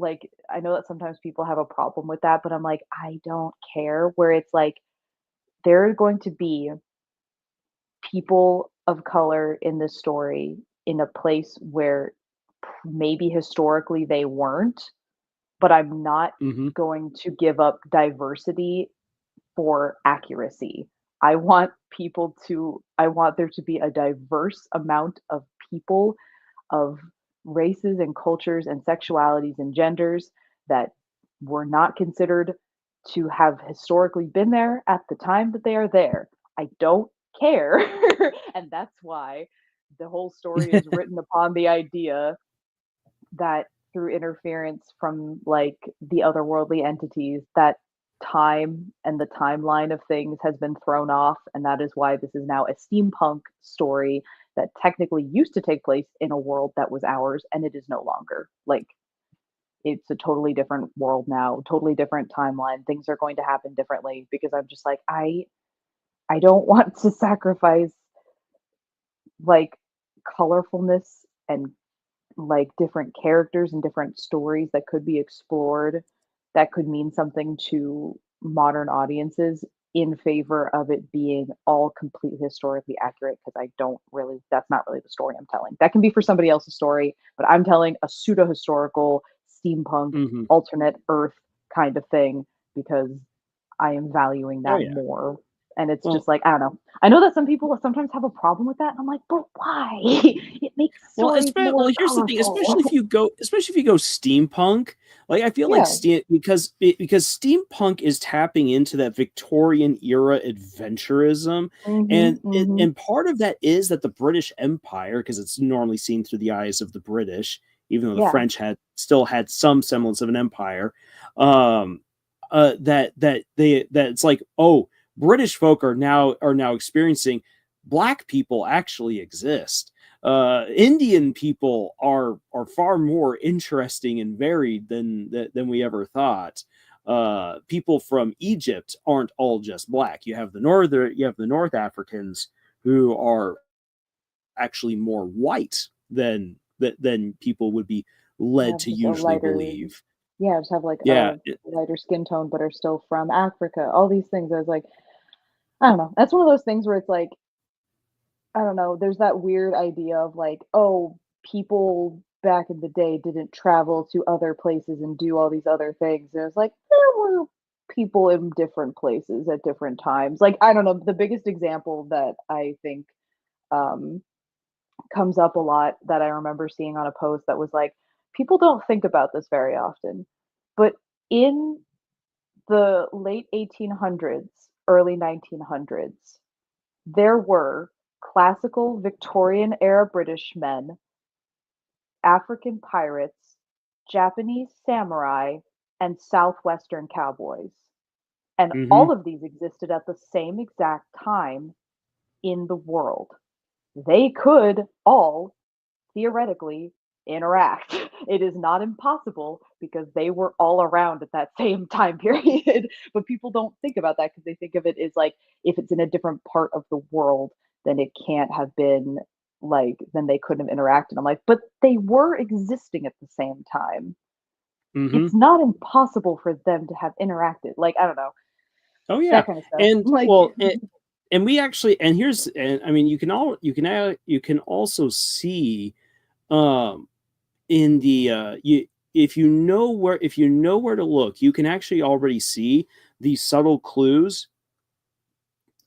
know that sometimes people have a problem with that, but I'm like, I don't care. Where it's like, there are going to be people of color in this story in a place where maybe historically they weren't, but I'm not Mhm. going to give up diversity for accuracy. I want there to be a diverse amount of people of races and cultures and sexualities and genders that were not considered to have historically been there at the time that they are there. I don't care. And that's why the whole story is written upon the idea that through interference from like the otherworldly entities that time and the timeline of things has been thrown off and that is why this is now a steampunk story that technically used to take place in a world that was ours and it is no longer like it's a totally different world now, totally different timeline, things are going to happen differently because I'm just like I don't want to sacrifice like colorfulness and like different characters and different stories that could be explored that could mean something to modern audiences in favor of it being all completely historically accurate because I don't really that's not really the story I'm telling. That can be for somebody else's story, but I'm telling a pseudo historical steampunk Mhm. alternate earth kind of thing because I am valuing Oh that yeah. more. And it's Well, just like, I don't know. I know that some people sometimes have a problem with that. And I'm like, but why? It makes stories more here's the thing, colorful. especially if you go steampunk, like I feel like Yeah. because steampunk is tapping into that Victorian era adventurism, Mhm. Mhm. and part of that is that the British Empire, because it's normally seen through the eyes of the British, even though the Yeah. French had some semblance of an empire, that it's like, oh, British folk are now experiencing black people actually exist. Indian people are far more interesting and varied than we ever thought. People from Egypt aren't all just black. You have the North Africans who are actually more white than people would be led to just a usually lighter, believe. yeah, just have like Yeah, a lighter skin tone, but are still from Africa. All these things. I was like, I don't know. That's one of those things where it's like, I don't know. There's that weird idea of like, oh, people back in the day didn't travel to other places and do all these other things. And it's like there were people in different places at different times. Like I don't know. The biggest example that I think um, comes up a lot that I remember seeing on a post that was like, people don't think about this very often, but in the late 1800s, early 1900s, there were classical Victorian era British men, African pirates, Japanese samurai, and Southwestern cowboys. And hmm all of these existed at the same exact time in the world. They could all theoretically interact. It is not impossible because they were all around at that same time period. But people don't think about that because they think of it as like if it's in a different part of the world, then it can't have been like then they couldn't have interacted. I'm like, but they were existing at the same time. hmm It's not impossible for them to have interacted. Like, I don't know, Oh yeah, that kind of stuff. and Like, well, and we actually, and here's, and I mean, you can also see, um, in the if you know where to look, you can actually already see these subtle clues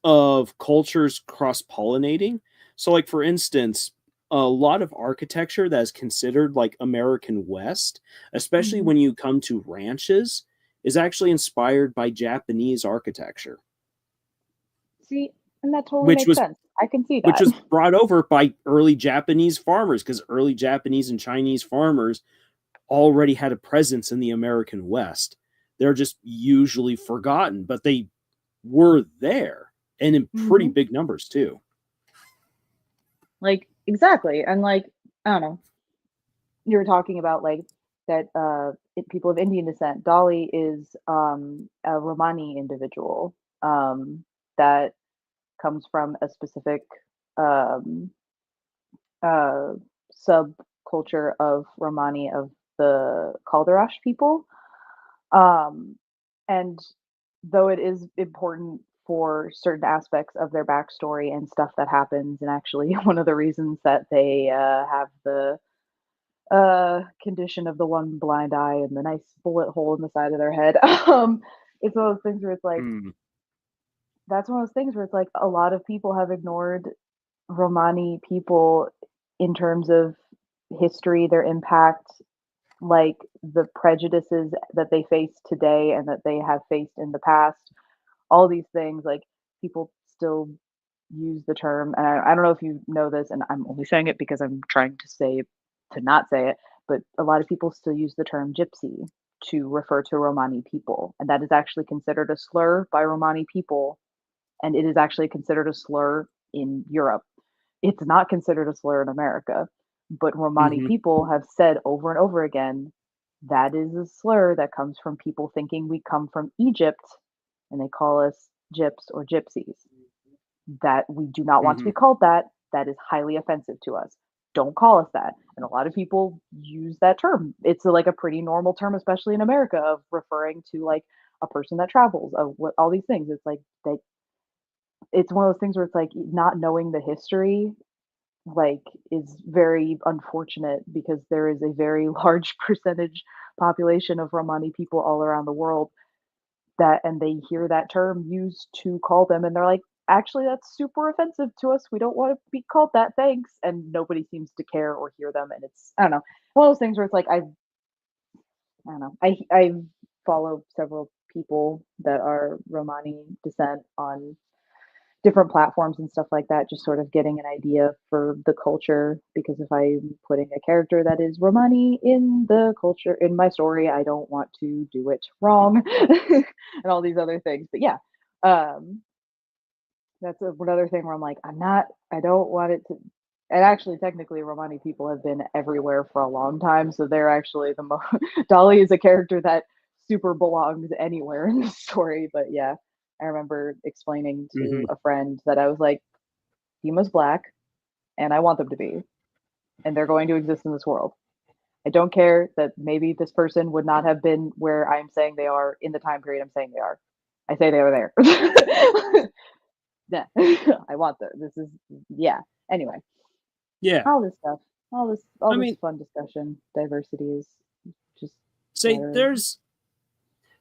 of cultures cross pollinating. So, like for instance, a lot of architecture that is considered like American West, especially mhm. when you come to ranches, is actually inspired by Japanese architecture, See, and that totally which makes was sense. I can see which that. was brought over by early Japanese farmers because early Japanese and Chinese farmers already had a presence in the American West. They're just usually forgotten, but they were there and in pretty Mhm. big numbers too. Like, exactly, and, like, I don't know, you were talking about, like, that, people of Indian descent. Dolly is, a Romani individual, that comes from a specific, um, uh, subculture of Romani of the Kalderash people, um, and though it is important for certain aspects of their backstory and stuff that happens, and actually one of the reasons that they, have the condition of the one blind eye and the nice bullet hole in the side of their head. It's one of those things where it's like Hmm. that's one of those things where it's like a lot of people have ignored Romani people in terms of history, their impact, like the prejudices that they face today and that they have faced in the past. All these things, like people still use the term, and I don't know if you know this, and I'm only saying it because I'm trying to say to not say it, but a lot of people still use the term gypsy to refer to Romani people, and that is actually considered a slur by Romani people, and it is actually considered a slur in Europe. It's not considered a slur in America, but Romani hmm people have said over and over again that is a slur that comes from people thinking we come from Egypt and they call us gyps or gypsies. That we do not want to hmm be called that. That is highly offensive to us. Don't call us that. And a lot of people use that term. It's like a pretty normal term, especially in America, of referring to like a person that travels, of what all these things. It's like that it's one of those things where it's like not knowing the history like is very unfortunate because there is a very large percentage population of Romani people all around the world that and they hear that term used to call them and they're like, actually that's super offensive to us. We don't want to be called that, thanks. And nobody seems to care or hear them. And it's I don't know. One of those things where it's like I don't know. I follow several people that are Romani descent on different platforms and stuff like that, just sort of getting an idea for the culture. Because if I'm putting a character that is Romani in the culture in my story, I don't want to do it wrong and all these other things. But yeah, um, that's another thing where I'm like, I don't want it to. And actually, technically, Romani people have been everywhere for a long time, so they're actually the most. Dolly is a character that super belongs anywhere in the story. But yeah, I remember explaining to hmm a friend that I was like, Dima's black, and I want them to be, and they're going to exist in this world. I don't care that maybe this person would not have been where I'm saying they are in the time period I'm saying they are. I say they are there. Yeah, I want them. This is yeah. Anyway, Yeah. all this stuff, all I this mean, fun discussion. Diversity is just say better. there's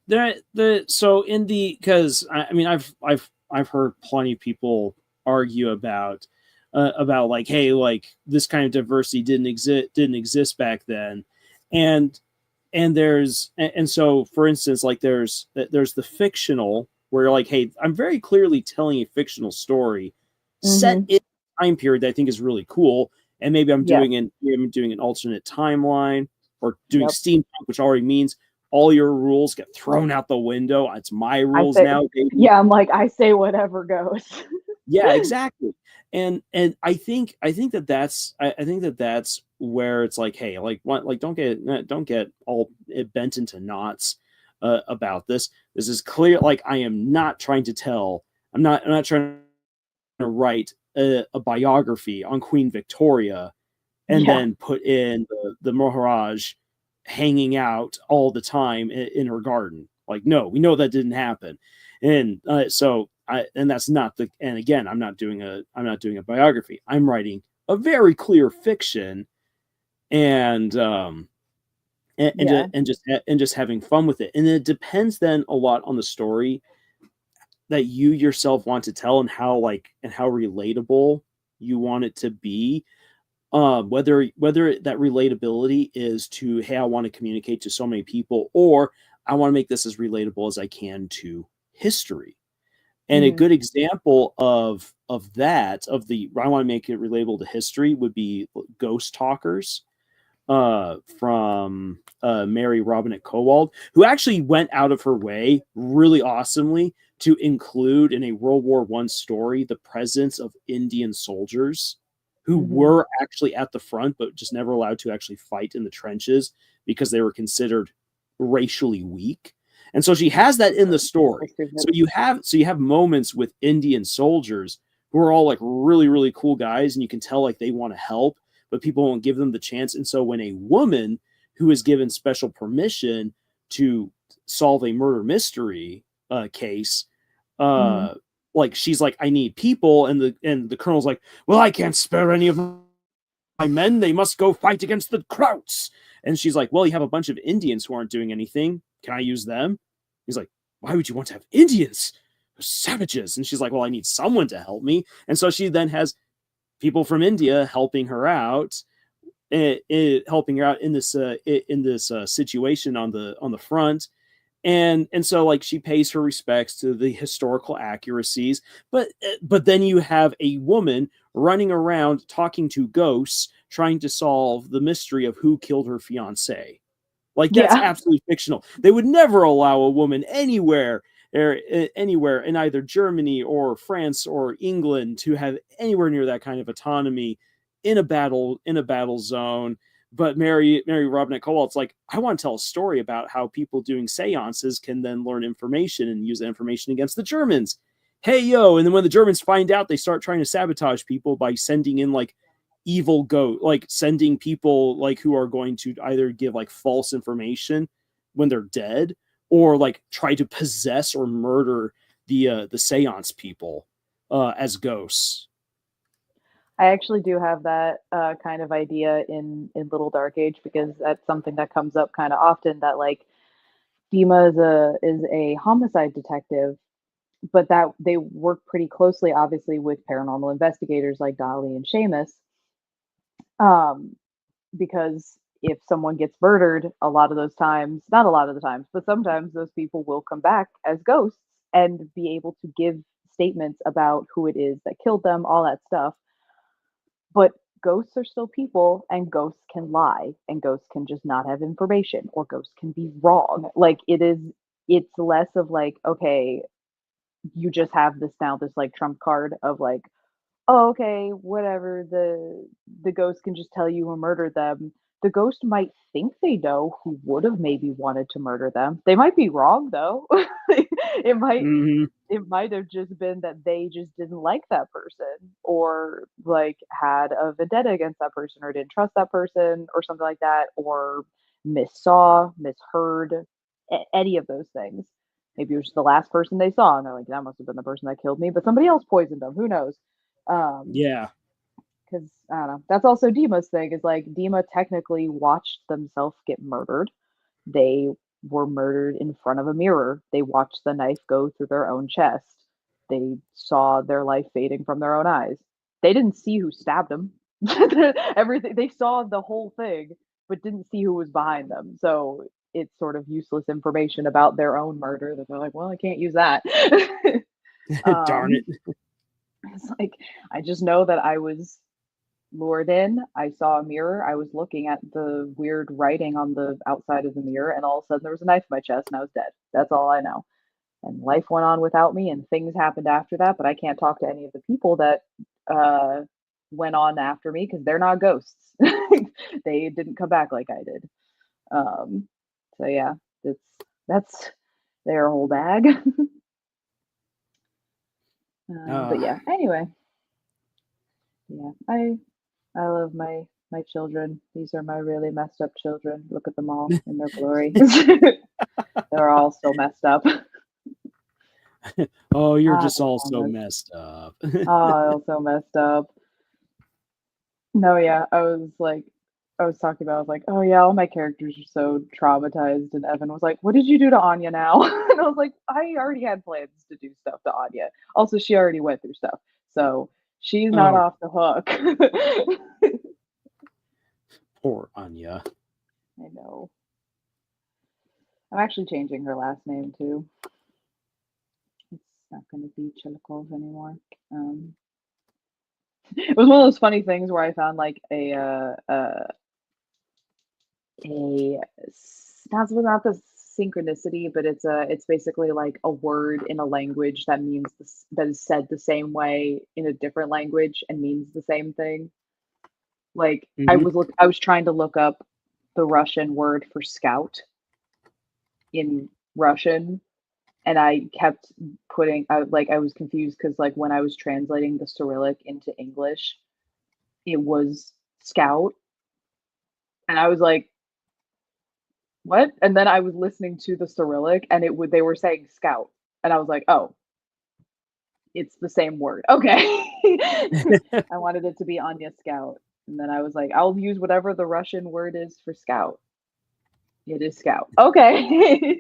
the so in the because I mean I've heard plenty of people argue about like, hey, like this kind of diversity didn't exist back then, and and so for instance, like there's the fictional where you're like, hey, I'm very clearly telling a fictional story set Mm-hmm. in a time period that I think is really cool, and Yeah. maybe I'm doing an alternate timeline or doing Yep. steampunk, which already means all your rules get thrown out the window. It's my I rules say, now, baby. yeah. I'm like, I say whatever goes. Yeah, exactly. And I think that I think that that's where it's like, hey, like what, like don't get all bent into knots about this. This is clear. Like I am not trying to tell. I'm not trying to write a biography on Queen Victoria and Yeah. then put in the Maharaj hanging out all the time in her garden. Like, no, we know that didn't happen, and and that's not the. And again, I'm not doing a biography. I'm writing a very clear fiction, and Yeah. and just having fun with it. And it depends then a lot on the story that you yourself want to tell and how relatable you want it to be, whether that relatability is to, hey, I want to communicate to so many people, or I want to make this as relatable as I can to history. And a Hmm. good example of that, of the I want to make it relatable to history, would be Ghost Talkers, from Mary Robinette Kowald, who actually went out of her way really awesomely to include in a World War One story the presence of Indian soldiers who Hmm. were actually at the front but just never allowed to actually fight in the trenches because they were considered racially weak. And so she has that in the So story. stupid. So you have moments with Indian soldiers who are all like really, really cool guys, and you can tell like they want to help, but people won't give them the chance. And so when a woman who is given special permission to solve a murder mystery case, Hmm. uh, like she's like, I need people, and the colonel's like, well, I can't spare any of my men. They must go fight against the Krauts. And she's like, well, you have a bunch of Indians who aren't doing anything. Can I use them? He's like, why would you want to have Indians? They're savages. And she's like, well, I need someone to help me. And so she then has people from India helping her out, helping her out in this situation on the front. And so like she pays her respects to the historical accuracies, but then you have a woman running around talking to ghosts trying to solve the mystery of who killed her fiance. Like that's Yeah. absolutely fictional. They would never allow a woman anywhere in either Germany or France or England to have anywhere near that kind of autonomy in a battle zone. But Mary Robinette Kowalt's like, I want to tell a story about how people doing seances can then learn information and use that information against the Germans. Hey yo, and then when the Germans find out, they start trying to sabotage people by sending in like evil goat, like sending people like who are going to either give like false information when they're dead, or like try to possess or murder the seance people as ghosts. I actually do have that kind of idea in Little Dark Age because that's something that comes up kind of often. That like Dima is a homicide detective, but that they work pretty closely, obviously, with paranormal investigators like Dolly and Seamus. Um, because if someone gets murdered, a lot of those times, not a lot of the times, but sometimes those people will come back as ghosts and be able to give statements about who it is that killed them, all that stuff. But ghosts are still people, and ghosts can lie, and ghosts can just not have information, or ghosts can be wrong. Like it's less of like, okay, you just have this now, this like trump card of like, oh, okay, whatever, the ghost can just tell you who murdered them. the ghost might think they know who would have maybe wanted to murder them. They might be wrong though. it might Hmm. it might have just been that they just didn't like that person, or like had a vendetta against that person, or didn't trust that person or something like that, or missaw, misheard, any of those things. Maybe it was the last person they saw and they're like, that must have been the person that killed me, but somebody else poisoned them. Who knows? Yeah. Because I don't know. That's also Dima's thing. Is like Dima technically watched themselves get murdered. They were murdered in front of a mirror. They watched the knife go through their own chest. They saw their life fading from their own eyes. They didn't see who stabbed them. Everything, they saw the whole thing, but didn't see who was behind them. So it's sort of useless information about their own murder that they're like, well, I can't use that. Darn it. It's like I just know that I was lured in. I saw a mirror. I was looking at the weird writing on the outside of the mirror, and all of a sudden there was a knife in my chest, and I was dead. That's all I know. And life went on without me, and things happened after that. But I can't talk to any of the people that uh, went on after me because they're not ghosts. They didn't come back like I did. Um, so yeah, that's their whole bag. But yeah, anyway, yeah, I love my children. These are my really messed up children. Look at them all in their glory. They're all so messed up. Oh, you're I just all love so it. messed up. Oh, so messed up. No, yeah, I was talking about, I was like, oh yeah, all my characters are so traumatized. And Evan was like, what did you do to Anya now? And I was like, I already had plans to do stuff to Anya. Also, she already went through stuff. So she's not Oh, off the hook. poor Anya. I know. I'm actually changing her last name too. It's not going to be Chilikov anymore. It was one of those funny things where I found like a not the synchronicity, but it's basically like a word in a language that means this, that is said the same way in a different language and means the same thing. Like Hmm. I was trying to look up the Russian word for scout in Russian, and I kept putting I was confused because like when I was translating the Cyrillic into English, it was scout, and I was like, what? And then I was listening to the Cyrillic, and they were saying scout, and I was like, oh, it's the same word. Okay. I wanted it to be Anya Scout, and then I was like, I'll use whatever the Russian word is for scout. It is scout. Okay.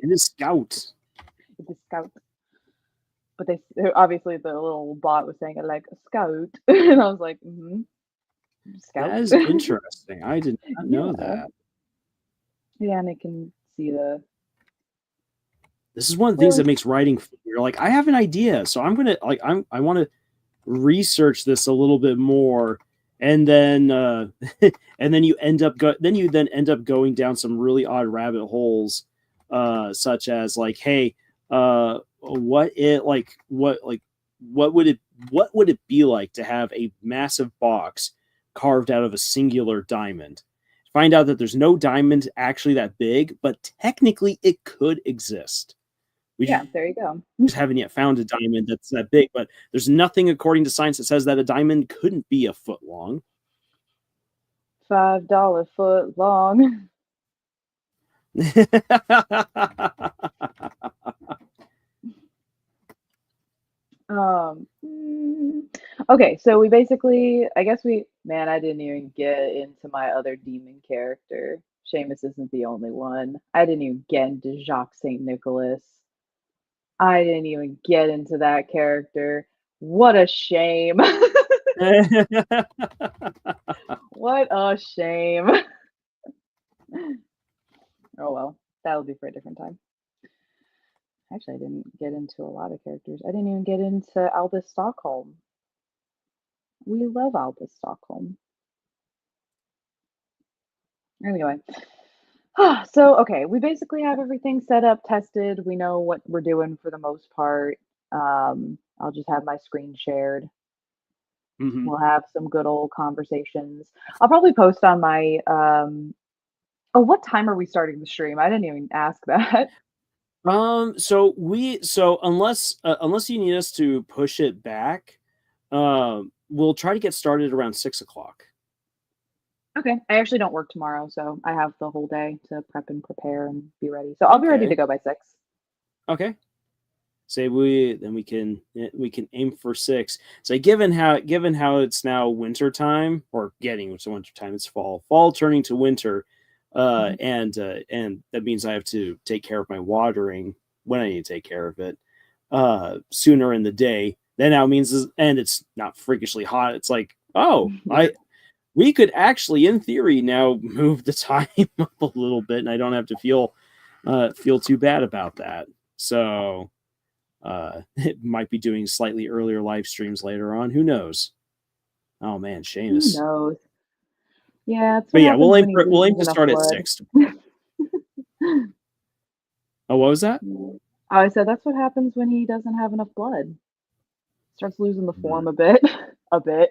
It is Scout. It is scout. But they obviously the little bot was saying it like scout, and I was like, scout. That is interesting. I did not know Yeah. that. Yeah, and I can see the This is one of the things that makes writing fun. You're like, I have an idea, so I'm gonna like I want to research this a little bit more, and then and then you end up going down some really odd rabbit holes, such as like, hey, what would it be like to have a massive box carved out of a singular diamond? Find out that there's no diamond actually that big, but technically it could exist. We Yeah, there you go. just haven't yet found a diamond that's that big, but there's nothing according to science that says that a diamond couldn't be a foot long. $5 foot long. Okay, so we basically, I guess man, I didn't even get into my other demon character. Seamus isn't the only one. I didn't even get into Jacques St. Nicholas. I didn't even get into that character. What a shame. What a shame. Oh well, that'll be for a different time. Actually, I didn't get into a lot of characters. I didn't even get into Albus Stockholm. We love Albus Stockholm. Anyway, so okay, we basically have everything set up, tested. We know what we're doing for the most part. I'll just have my screen shared. Mhm. We'll have some good old conversations. I'll probably post on my Oh, what time are we starting the stream? I didn't even ask that. So unless you need us to push it back, we'll try to get started around 6 o'clock. Okay. I actually don't work tomorrow, so I have the whole day to prep and prepare and be ready. So I'll be ready Okay. to go by 6. Okay. Say we can aim for 6. So given how it's now winter time, or getting to winter time, it's fall turning to winter, and that means I have to take care of my watering when I need to take care of it sooner in the day. That now means, and it's not freakishly hot. It's like, oh, we could actually, in theory, now move the time up a little bit, and I don't have to feel too bad about that. So it might be doing slightly earlier live streams later on. Who knows? Oh man, Who Seamus. knows? Yeah, it's But what yeah, happens when he we'll aim loses to enough start at blood. 6. Oh, what was that? I said that's what happens when he doesn't have enough blood. Starts losing the form a bit. A bit.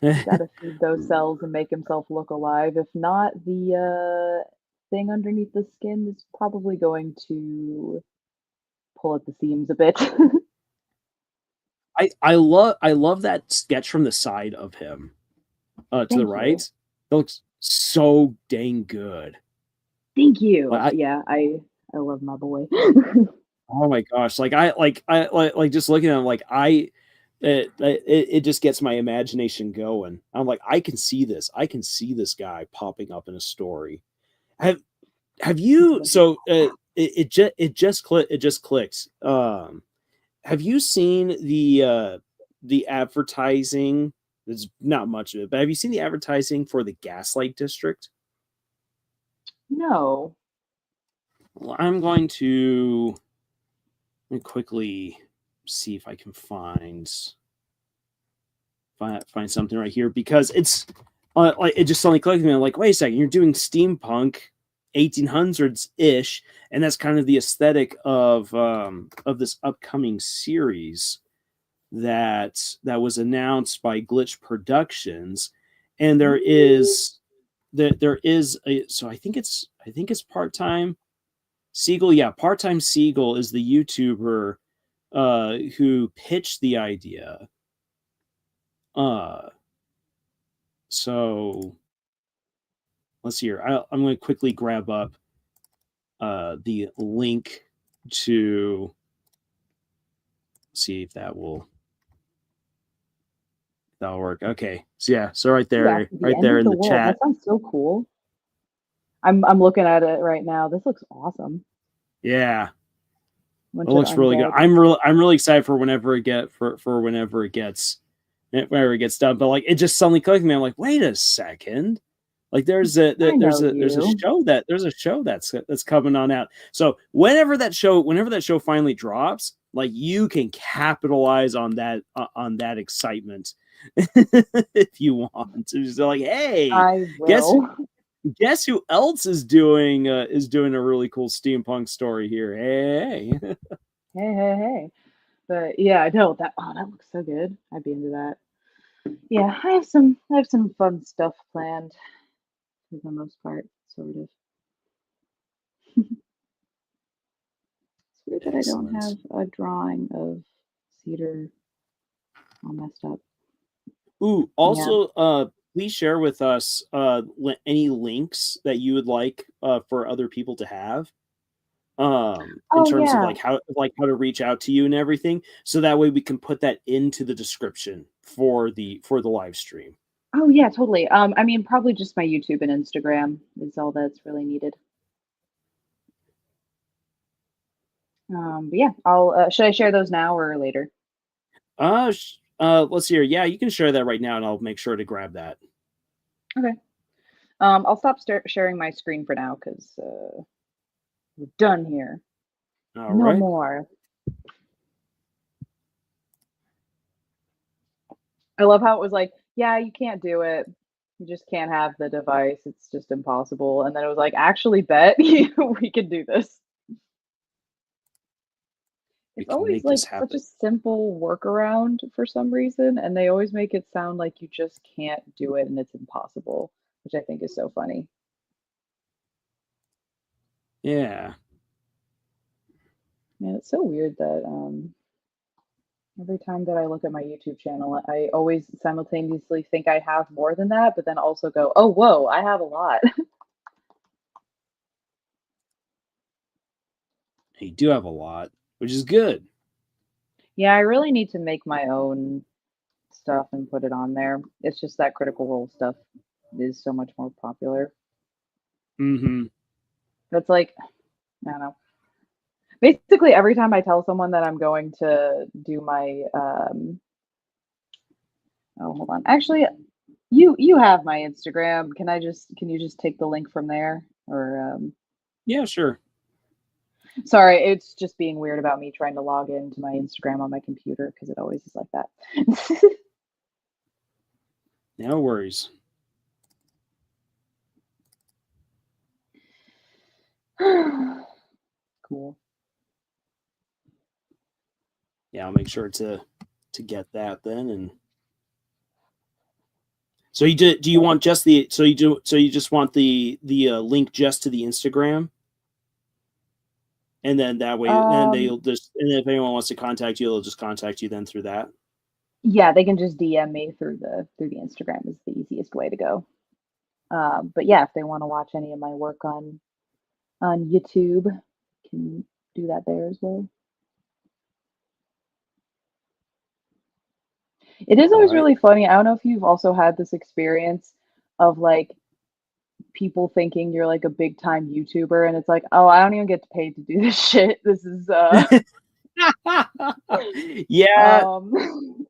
Gotta feed those cells and make himself look alive. If not, the thing underneath the skin is probably going to pull at the seams a bit. I love that sketch from the side of him to the right. It looks so dang good. Thank you. Like, yeah, I love my boy. oh my gosh, like I just looking at him, like it just gets my imagination going. I'm like, I can see this guy popping up in a story. Have you, so it just clicks. Have you seen the advertising? There's not much of it, but have you seen the advertising for the Gaslight District? No. Well, I'm going to quickly see if I can find something right here, because it's like it just suddenly clicked me. I'm like, wait a second, you're doing steampunk 1800s ish, and that's kind of the aesthetic of this upcoming series that was announced by Glitch Productions. And there is a, so I think it's part-time Siegel. Yeah, part-time Siegel is the YouTuber who pitched the idea. So let's see here. I'm going to quickly grab up the link to see if that'll work. Okay. So yeah, so right there, there in the chat. That sounds so cool. I'm looking at it right now. This looks awesome. Yeah. It looks really good. I'm really excited for whenever it gets done. But like, it just suddenly clicked with me. I'm like, wait a second. Like there's a show that's coming on out. So whenever that show finally drops, like, you can capitalize on that excitement if you want. So just like, hey, I will. Guess who else is doing a really cool steampunk story here? Hey. Hey. But yeah, no, that looks so good. I'd be into that. Yeah, I have some fun stuff planned for the most part, sort of. It's weird that I don't have a drawing of Cedar all messed up. Ooh, also, please share with us any links that you would like for other people to have in terms of like how to reach out to you and everything, so that way we can put that into the description for the live stream. Oh yeah, totally. I mean, probably just my YouTube and Instagram is all that's really needed. But yeah, I'll should I share those now or later? Let's see here. Yeah, you can share that right now, and I'll make sure to grab that. Okay. I'll stop sharing my screen for now because we're done here. No more. I love how it was like, yeah, you can't do it. You just can't have the device. It's just impossible. And then it was like, actually, bet we can do this. It's always like such a simple workaround for some reason, and they always make it sound like you just can't do it and it's impossible, which I think is so funny. Yeah. Yeah, it's so weird that every time that I look at my YouTube channel, I always simultaneously think I have more than that, but then also go, oh, whoa, I have a lot. You do have a lot, which is good. Yeah, I really need to make my own stuff and put it on there. It's just that Critical Role stuff is so much more popular. Mm-hmm. That's like, I don't know. Basically, every time I tell someone that I'm going to do my, oh, hold on. Actually, you have my Instagram. Can you just take the link from there? Or, Yeah, sure. sorry, it's just being weird about me trying to log into my Instagram on my computer because it always is like that. No worries. Cool. Yeah, I'll make sure to get that then. And so do you want just the so you just want the link just to the Instagram? And then that way, then they'll just, and if anyone wants to contact you, they'll just contact you then through that. Yeah, they can just DM me through the Instagram is the easiest way to go. But yeah, if they want to watch any of my work on YouTube, can do that there as well. It is always Right. really funny. I don't know if you've also had this experience of like people thinking you're like a big time YouTuber and it's like, oh, I don't even get paid to do this shit. This is Yeah, um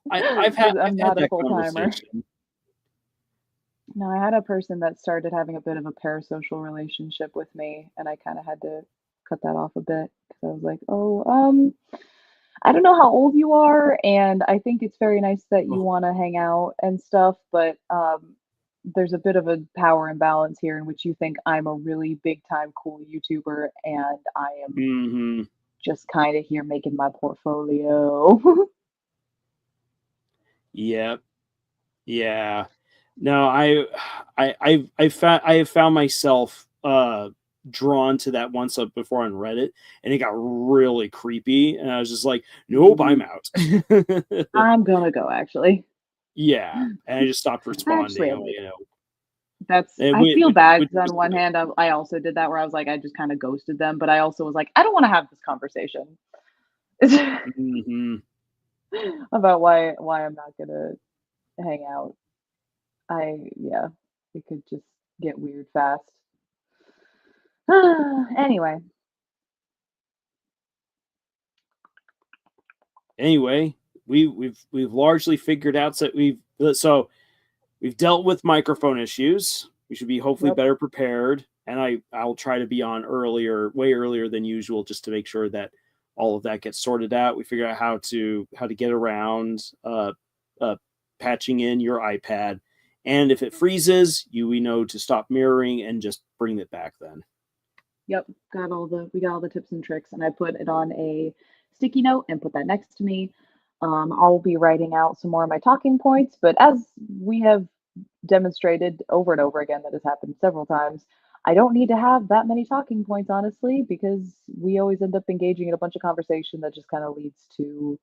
I've 'cause had I'm not a that full timer. conversation. No, I had a person that started having a bit of a parasocial relationship with me, and I kind of had to cut that off a bit because I was like, oh, I don't know how old you are, and I think it's very nice that you Oh, want to hang out and stuff, but there's a bit of a power imbalance here in which you think I'm a really big time cool YouTuber, and I am mm-hmm. just kind of here making my portfolio. Yep. Yeah. No, I have found myself drawn to that once up before on Reddit, and it got really creepy, and I was just like, nope, I'm out. I'm gonna go actually. Yeah, and I just stopped responding. Actually, I I'm like, might. you know, I feel bad which because on was one hand, I also did that where I was like, I just kind of ghosted them, but I also was like, I don't want to have this conversation mm-hmm. about why I'm not gonna hang out. Yeah, it could just get weird fast. Anyway, Anyway, we've largely figured out that we've dealt with microphone issues. We should be hopefully yep, better prepared. And I'll try to be on way earlier than usual, just to make sure that all of that gets sorted out. We figure out how to get around patching in your iPad, and if it freezes, we know to stop mirroring and just bring it back then. yep, we got all the tips and tricks, and I put it on a sticky note and put that next to me. I'll be writing out some more of my talking points, but as we have demonstrated over and over again that has happened several times. I don't need to have that many talking points, honestly, because we always end up engaging in a bunch of conversation that just kind of leads to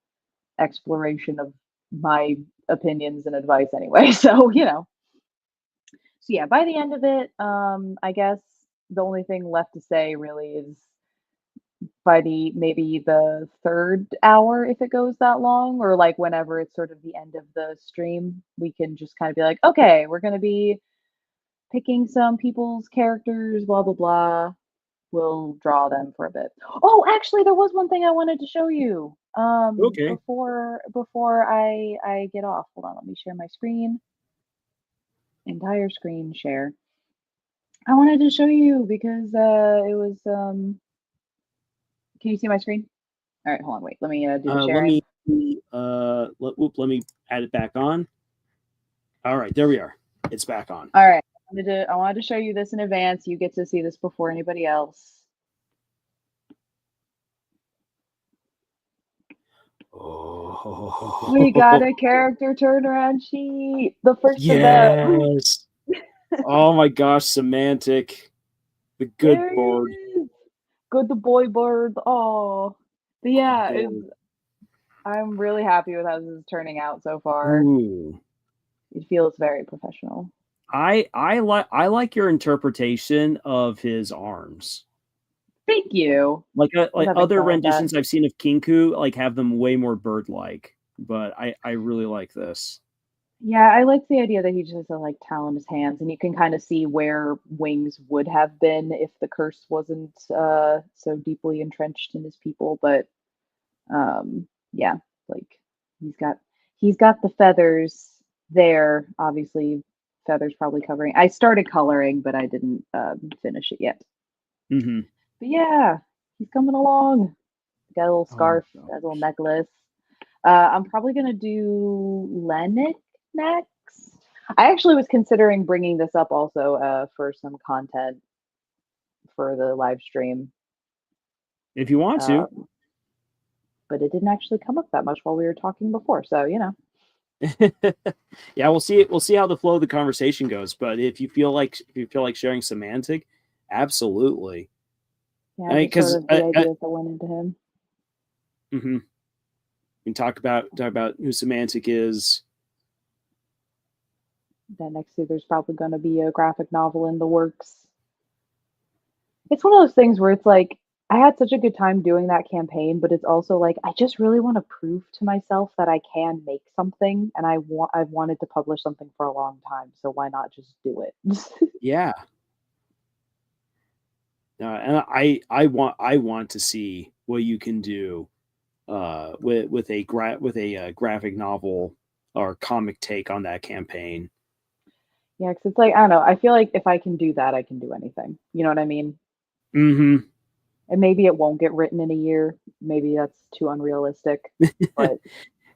exploration of my opinions and advice anyway. So, So yeah, by the end of it, I guess the only thing left to say really is by the maybe the third hour, if it goes that long, or like whenever it's sort of the end of the stream, we can just kind of be like, okay, we're gonna be picking some people's characters, blah blah blah. We'll draw them for a bit. Oh, actually, there was one thing I wanted to show you. Okay. Before I get off. Hold on, let me share my screen. Entire screen share. I wanted to show you because it was. Can you see my screen? All right, hold on, wait. Let me do the Let sharing. me let me add it back on. All right, there we are. It's back on. All right, I wanted to show you this in advance. You get to see this before anybody else. Oh, We got a character turnaround sheet. The first of them. yes. Oh my gosh, Semantic, the good There he board. good the boy bird. Oh, but yeah, Boy. I'm really happy with how this is turning out so far. Ooh. It feels very professional. I like your interpretation of his arms. Thank you. Like I've never other thought of that. renditions I've seen of Kinku, like have them way more bird-like. But I really like this. Yeah, I like the idea that he just has a like talon in his hands, and you can kind of see where wings would have been if the curse wasn't so deeply entrenched in his people. But yeah, like he's got he's got the feathers there. Obviously, feathers probably covering. I started coloring, but I didn't finish it yet. Mm-hmm. But yeah, he's coming along. Got a little Oh my scarf, got a little gosh. necklace. I'm probably gonna do Lennox next. I actually was considering bringing this up also for some content for the live stream, If you want to. um, but it didn't actually come up that much while we were talking before. So Yeah, we'll see how the flow of the conversation goes. But if you feel like sharing semantic, absolutely. yeah, I mean, just sort because of the ideas that went into him. we can talk about who semantic is. Then next year there's probably going to be a graphic novel in the works. It's one of those things where it's like I had such a good time doing that campaign, but it's also like I just really want to prove to myself that I can make something, and I've wanted to publish something for a long time, so why not just do it? Yeah. And I want to see what you can do with a graphic novel or comic take on that campaign. Yeah, because it's like I don't know. I feel like if I can do that, I can do anything. You know what I mean? Mm-hmm. And maybe it won't get written in a year. Maybe that's too unrealistic. But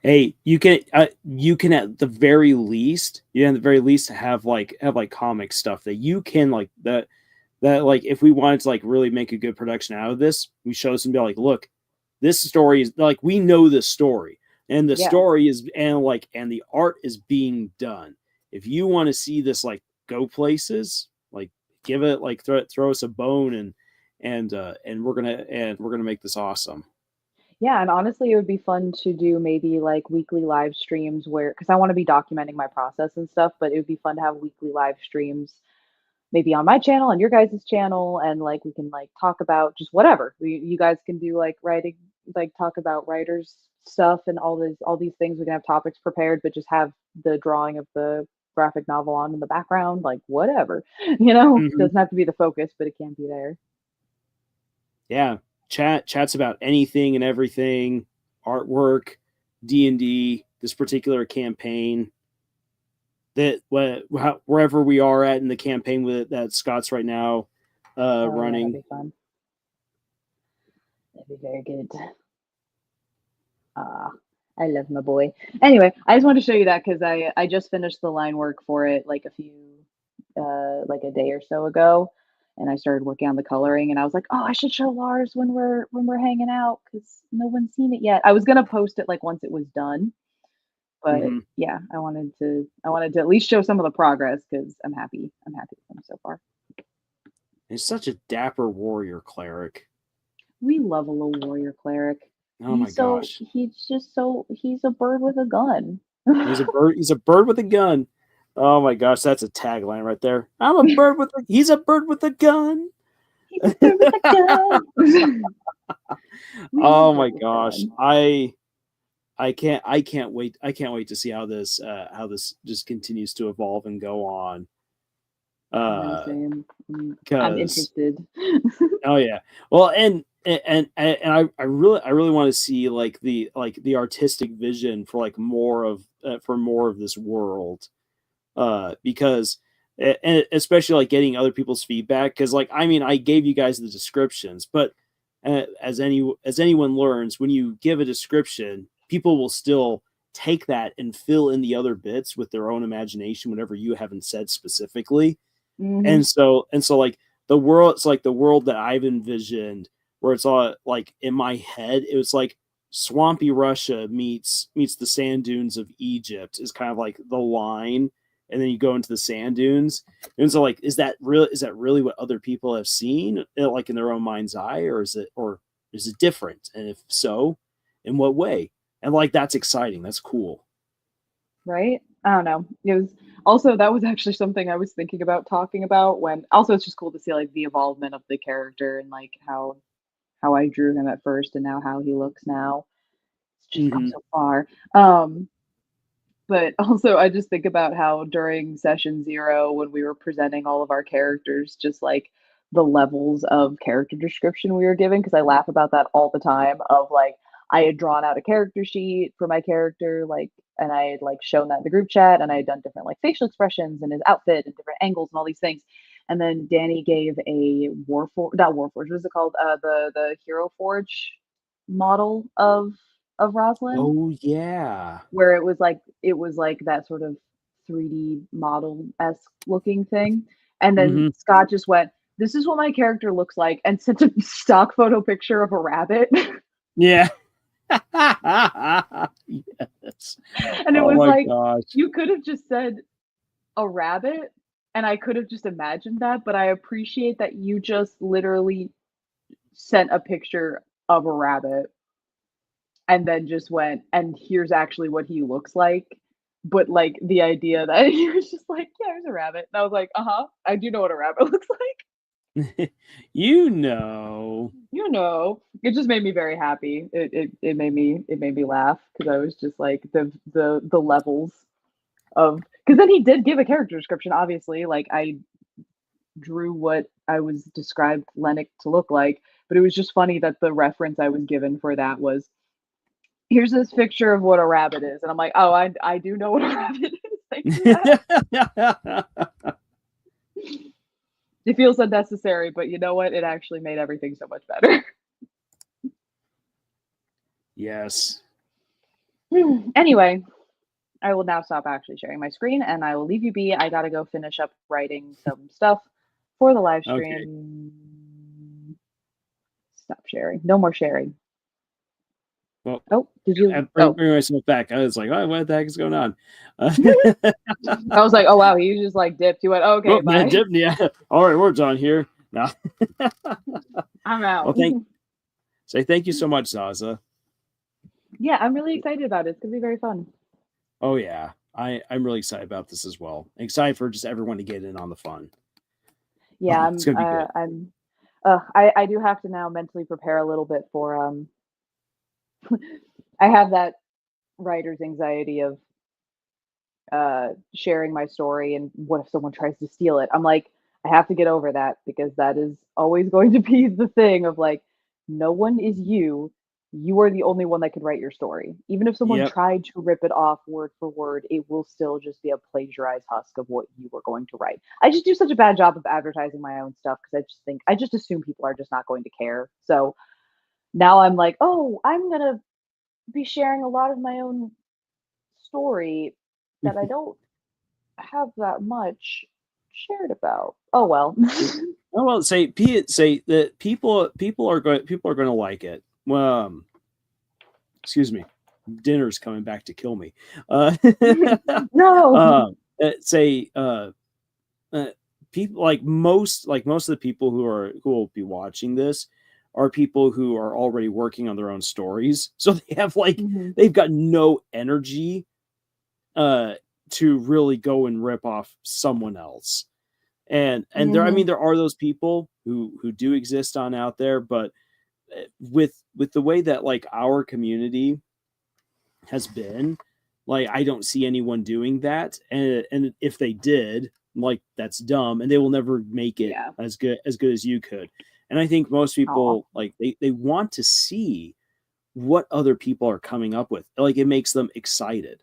Hey, you can at the very least, have like comic stuff that you can like that like if we wanted to like really make a good production out of this, we show some be like, look, this story is like we know this story, and the yeah, story is and the art is being done. If you want to see this like go places, like give it like throw us a bone and we're gonna make this awesome. yeah, and honestly, it would be fun to do maybe like weekly live streams where, because I want to be documenting my process and stuff, but it would be fun to have weekly live streams, maybe on my channel and your guys' channel, and like we can like talk about just whatever. You guys can do like writing, like talk about writers stuff and all these things. We can have topics prepared, but just have the drawing of the graphic novel on in the background, like whatever. Mhm. Doesn't have to be the focus, but it can be there. Yeah, chats about anything and everything, artwork, D&D, this particular campaign, wherever we are at in the campaign with that Scott's right now Oh yeah, that'd running. be fun. That'd be very good. Ah, I love my boy. Anyway, I just wanted to show you that because I just finished the line work for it like like a day or so ago, and I started working on the coloring, and I was like, oh, I should show Lars when we're hanging out because no one's seen it yet. I was gonna post it like once it was done, but Hmm. yeah, I wanted to at least show some of the progress because I'm happy with them so far. He's such a dapper warrior cleric. We love a little warrior cleric. Oh my gosh, He's a bird with a gun. he's a bird. He's a bird with a gun. Oh my gosh, that's a tagline right there. I'm a bird with a. He's a bird with a gun. He's a bird with a gun. We love Oh my bird with gosh, gun. I can't wait. I can't wait to see how this just continues to evolve and go on. Yeah, same. I'm Because interested. oh yeah, well, and I really want to see like the artistic vision for like more of this world, because and especially like getting other people's feedback because like I mean I gave you guys the descriptions, but as anyone learns, when you give a description, people will still take that and fill in the other bits with their own imagination whenever you haven't said specifically. Hmm. And so like the world, it's like the world that I've envisioned, where it's all like in my head, it was like swampy Russia meets the sand dunes of Egypt is kind of like the line. and then you go into the sand dunes. And so like, is that really what other people have seen, like in their own mind's eye, or is it different? And if so, in what way? And like, that's exciting. That's cool. Right? I don't know. It was also, that was actually something I was thinking about talking about when, also it's just cool to see like the evolvement of the character and like how I drew him at first and now how he looks now. It's just come Mhm. so far. But also I just think about how during session 0 when we were presenting all of our characters, just like the levels of character description we were giving, because I laugh about that all the time of like I had drawn out a character sheet for my character, like, and I had like shown that in the group chat, and I had done different like facial expressions and his outfit and different angles and all these things. And then Danny gave a Warforge, not Warforge, what is it called? The Hero Forge model of Rosalind, Oh yeah. where it was like that sort of 3D model-esque looking thing. And then Hmm. Scott just went, "This is what my character looks like," and sent a stock photo picture of a rabbit. Yeah. Yes. And it Oh was my like, gosh. you could have just said a rabbit, and I could have just imagined that, but I appreciate that you just literally sent a picture of a rabbit and then just went, and here's actually what he looks like. But like the idea that he was just like, yeah, there's a rabbit. And I was like, uh-huh, I do know what a rabbit looks like. You know. It just made me very happy. It made me laugh because I was just like the levels of, because then he did give a character description. Obviously, like I drew what I was described Lennox to look like, but it was just funny that the reference I was given for that was, here's this picture of what a rabbit is. And I'm like, oh, I do know what a rabbit is. Thanks for that. It feels unnecessary, but you know what? It actually made everything so much better. Yes. Anyway, I will now stop actually sharing my screen and I will leave you be. I gotta go finish up writing some stuff for the live Okay. stream. Stop sharing. No more sharing. Well, Oh, did you? I Oh, bring myself back. I was like, oh, what the heck is going on? I was like, oh wow, he just like dipped. He went, okay, Oh, bye. yeah. All right, we're done here. Now, I'm out. well, thank you so much, Zaza. Yeah, I'm really excited about it. It's gonna be very fun. Oh yeah, I'm really excited about this as well. Excited for just everyone to get in on the fun. Yeah, It's gonna be good. I do have to now mentally prepare a little bit for I have that writer's anxiety of sharing my story, and what if someone tries to steal it? I'm like, I have to get over that because that is always going to be the thing of like, no one is you. You are the only one that could write your story. Even if someone Yep. tried to rip it off word for word, it will still just be a plagiarized husk of what you were going to write. I just do such a bad job of advertising my own stuff because I just assume people are just not going to care. So now I'm like, oh, I'm gonna be sharing a lot of my own story that I don't have that much shared about. Oh well. Oh well, say that people are going to like it. Well, excuse me, dinner's coming back to kill me. No. Say people most of the people who will be watching this are people who are already working on their own stories, so they have Mhm. they've got no energy to really go and rip off someone else. And there, I mean, Mhm. there are those people who do exist on out there, but with the way that like our community has been, like I don't see anyone doing that, and if they did, like that's dumb, and they will never make it Yeah. as good as you could. And I think most Aw. people like they want to see what other people are coming up with. Like it makes them excited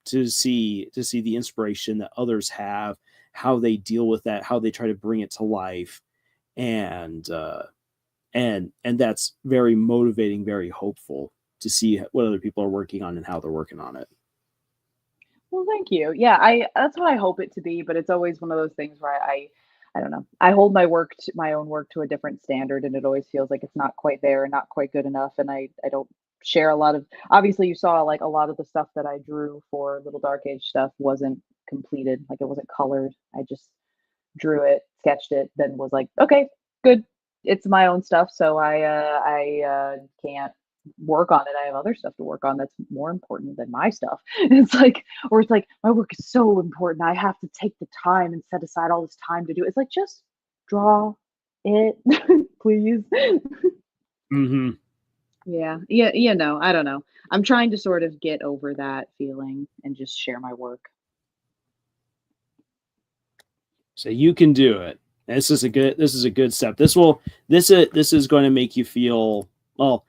to see the inspiration that others have, how they deal with that, how they try to bring it to life, and that's very motivating, very hopeful to see what other people are working on and how they're working on it. Well, thank you. Yeah, I that's what I hope it to be, but it's always one of those things where I don't know. I hold my own work to a different standard, and it always feels like it's not quite there and not quite good enough, and I don't share a lot of obviously you saw like a lot of the stuff that I drew for Little Dark Age stuff wasn't completed, like it wasn't colored. I just drew it, sketched it, then was like, okay, good. It's my own stuff, so I can't work on it. I have other stuff to work on that's more important than my stuff. It's like, or it's like my work is so important. I have to take the time and set aside all this time to do it. It's like just draw it, please. Mm-hmm. Yeah, yeah, I don't know. I'm trying to sort of get over that feeling and just share my work. So you can do it. This is a good step. This is going to make you feel, well,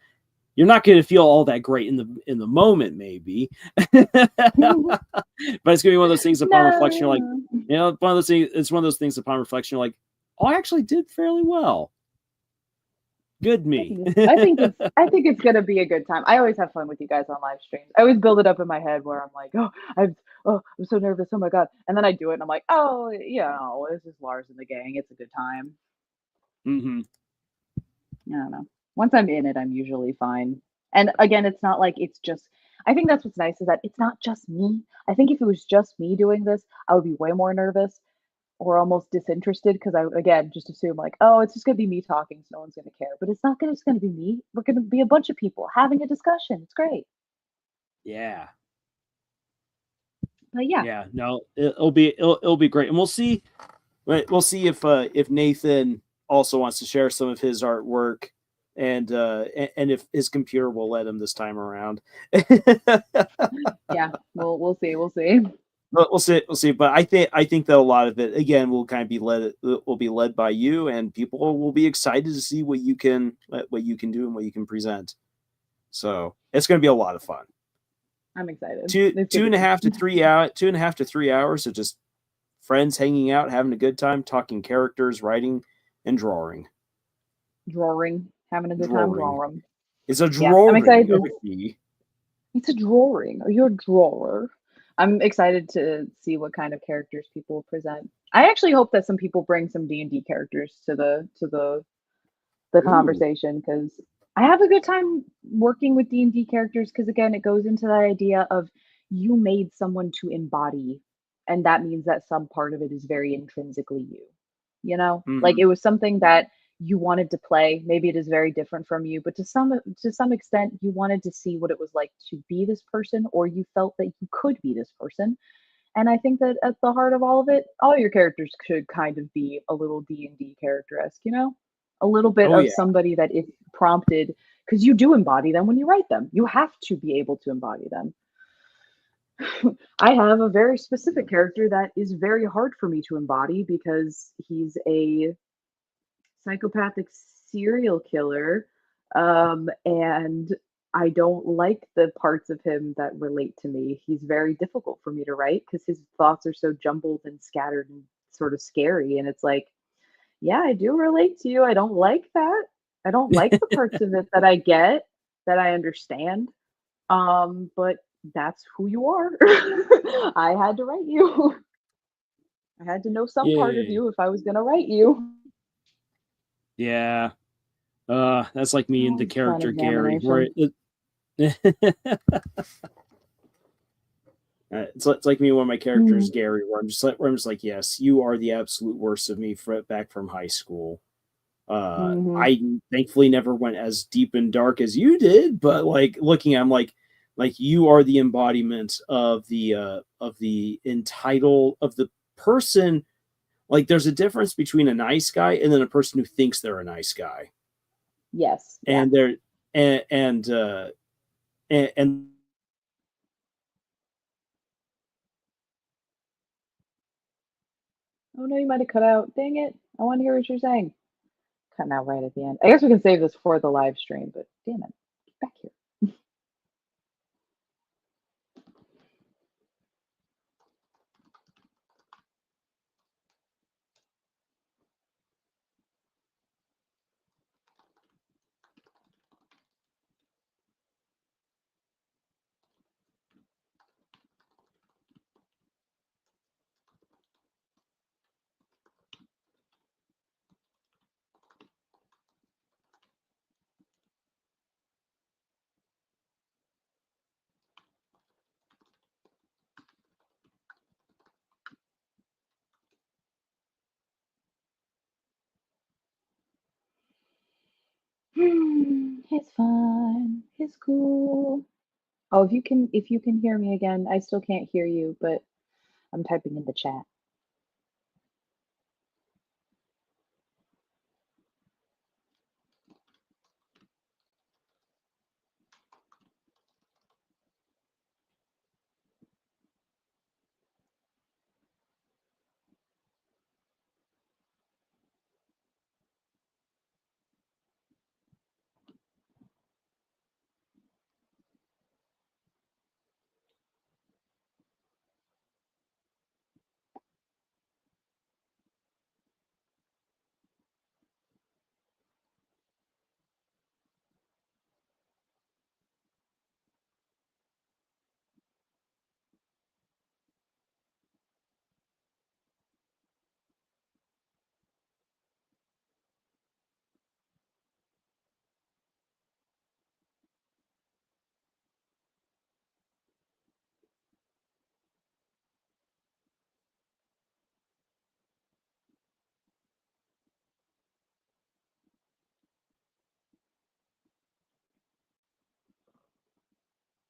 you're not going to feel all that great in the moment, maybe, but it's going to be one of those things upon reflection. You're like, one of those things. It's one of those things upon reflection. You're like, oh, I actually did fairly well. Good me. I think it's gonna be a good time. I always have fun with you guys on live streams. I always build it up in my head where I'm like, I'm so nervous. Oh my god, and then I do it, and I'm like, oh yeah, no, this is Lars and the gang. It's a good time. Mm-hmm. I don't know. Once I'm in it, I'm usually fine. And again, it's not like it's just. I think that's what's nice is that it's not just me. I think if it was just me doing this, I would be way more nervous or almost disinterested because I again just assume like, oh, it's just gonna be me talking, so no one's gonna care. But it's not gonna just gonna be me. We're gonna be a bunch of people having a discussion. It's great. Yeah. But yeah, Yeah. No, it'll be great, and we'll see. We'll see if Nathan also wants to share some of his artwork, and if his computer will let him this time around. yeah, we'll see. We'll see. But we'll see. But I think that a lot of it again will kind of be led by you, and people will be excited to see what you can do and what you can present. So it's going to be a lot of fun. I'm excited. Two and a half to 3 hours of just friends hanging out, having a good time, talking characters, writing, and drawing. Having a good time drawing. It's a drawing. Yeah, I'm excited. It's a drawing. Are you a drawer? I'm excited to see what kind of characters people present. I actually hope that some people bring some D&D characters to the conversation because I have a good time working with D&D characters because again, it goes into that idea of you made someone to embody, and that means that some part of it is very intrinsically you. Like it was something that you wanted to play. Maybe it is very different from you, but to some extent, you wanted to see what it was like to be this person, or you felt that you could be this person. And I think that at the heart of all of it, all your characters could kind of be a little D&D character-esque, a little bit of somebody that if prompted, because you do embody them when you write them. You have to be able to embody them. I have a very specific character that is very hard for me to embody because he's a psychopathic serial killer, and I don't like the parts of him that relate to me. He's very difficult for me to write because his thoughts are so jumbled and scattered and sort of scary, and it's like, yeah, I do relate to you. I don't like that. I don't like the parts of it that I get, that I understand. But that's who you are. I had to write you. I had to know some part of you if I was gonna write you. Yeah. That's like me and the character Gary. Where it's like me when my character is Gary, where I'm just like, yes, you are the absolute worst of me back from high school. I thankfully never went as deep and dark as you did, but like looking at, I'm like you are the embodiment of the entitled of the person. Like there's a difference between a nice guy and then a person who thinks they're a nice guy. Yes. And they're and oh no, you might have cut out. Dang it. I want to hear what you're saying. Cutting out right at the end. I guess we can save this for the live stream, but damn it. Get back here. It's fine. It's cool. Oh, if you can hear me again, I still can't hear you, but I'm typing in the chat.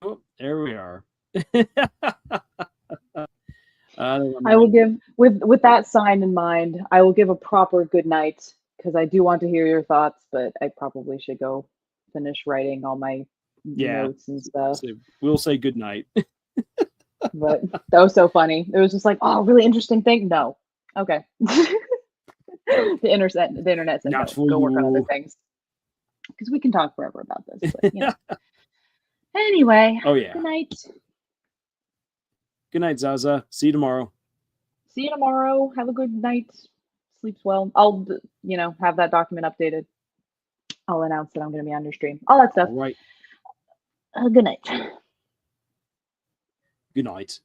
Oh, there we are. I I will give with that sign in mind, I will give a proper good night because I do want to hear your thoughts, but I probably should go finish writing all my notes and stuff. We'll say good night. But that was so funny. It was just like, oh, really interesting thing. No, okay. The internet said Not no. Go work on other you. things because we can talk forever about this. But, you know. Anyway. Oh yeah. Good night. Good night, Zaza. See you tomorrow. See you tomorrow. Have a good night. Sleeps well. I'll, have that document updated. I'll announce that I'm going to be on your stream. All that stuff. All right. Good night. Good night.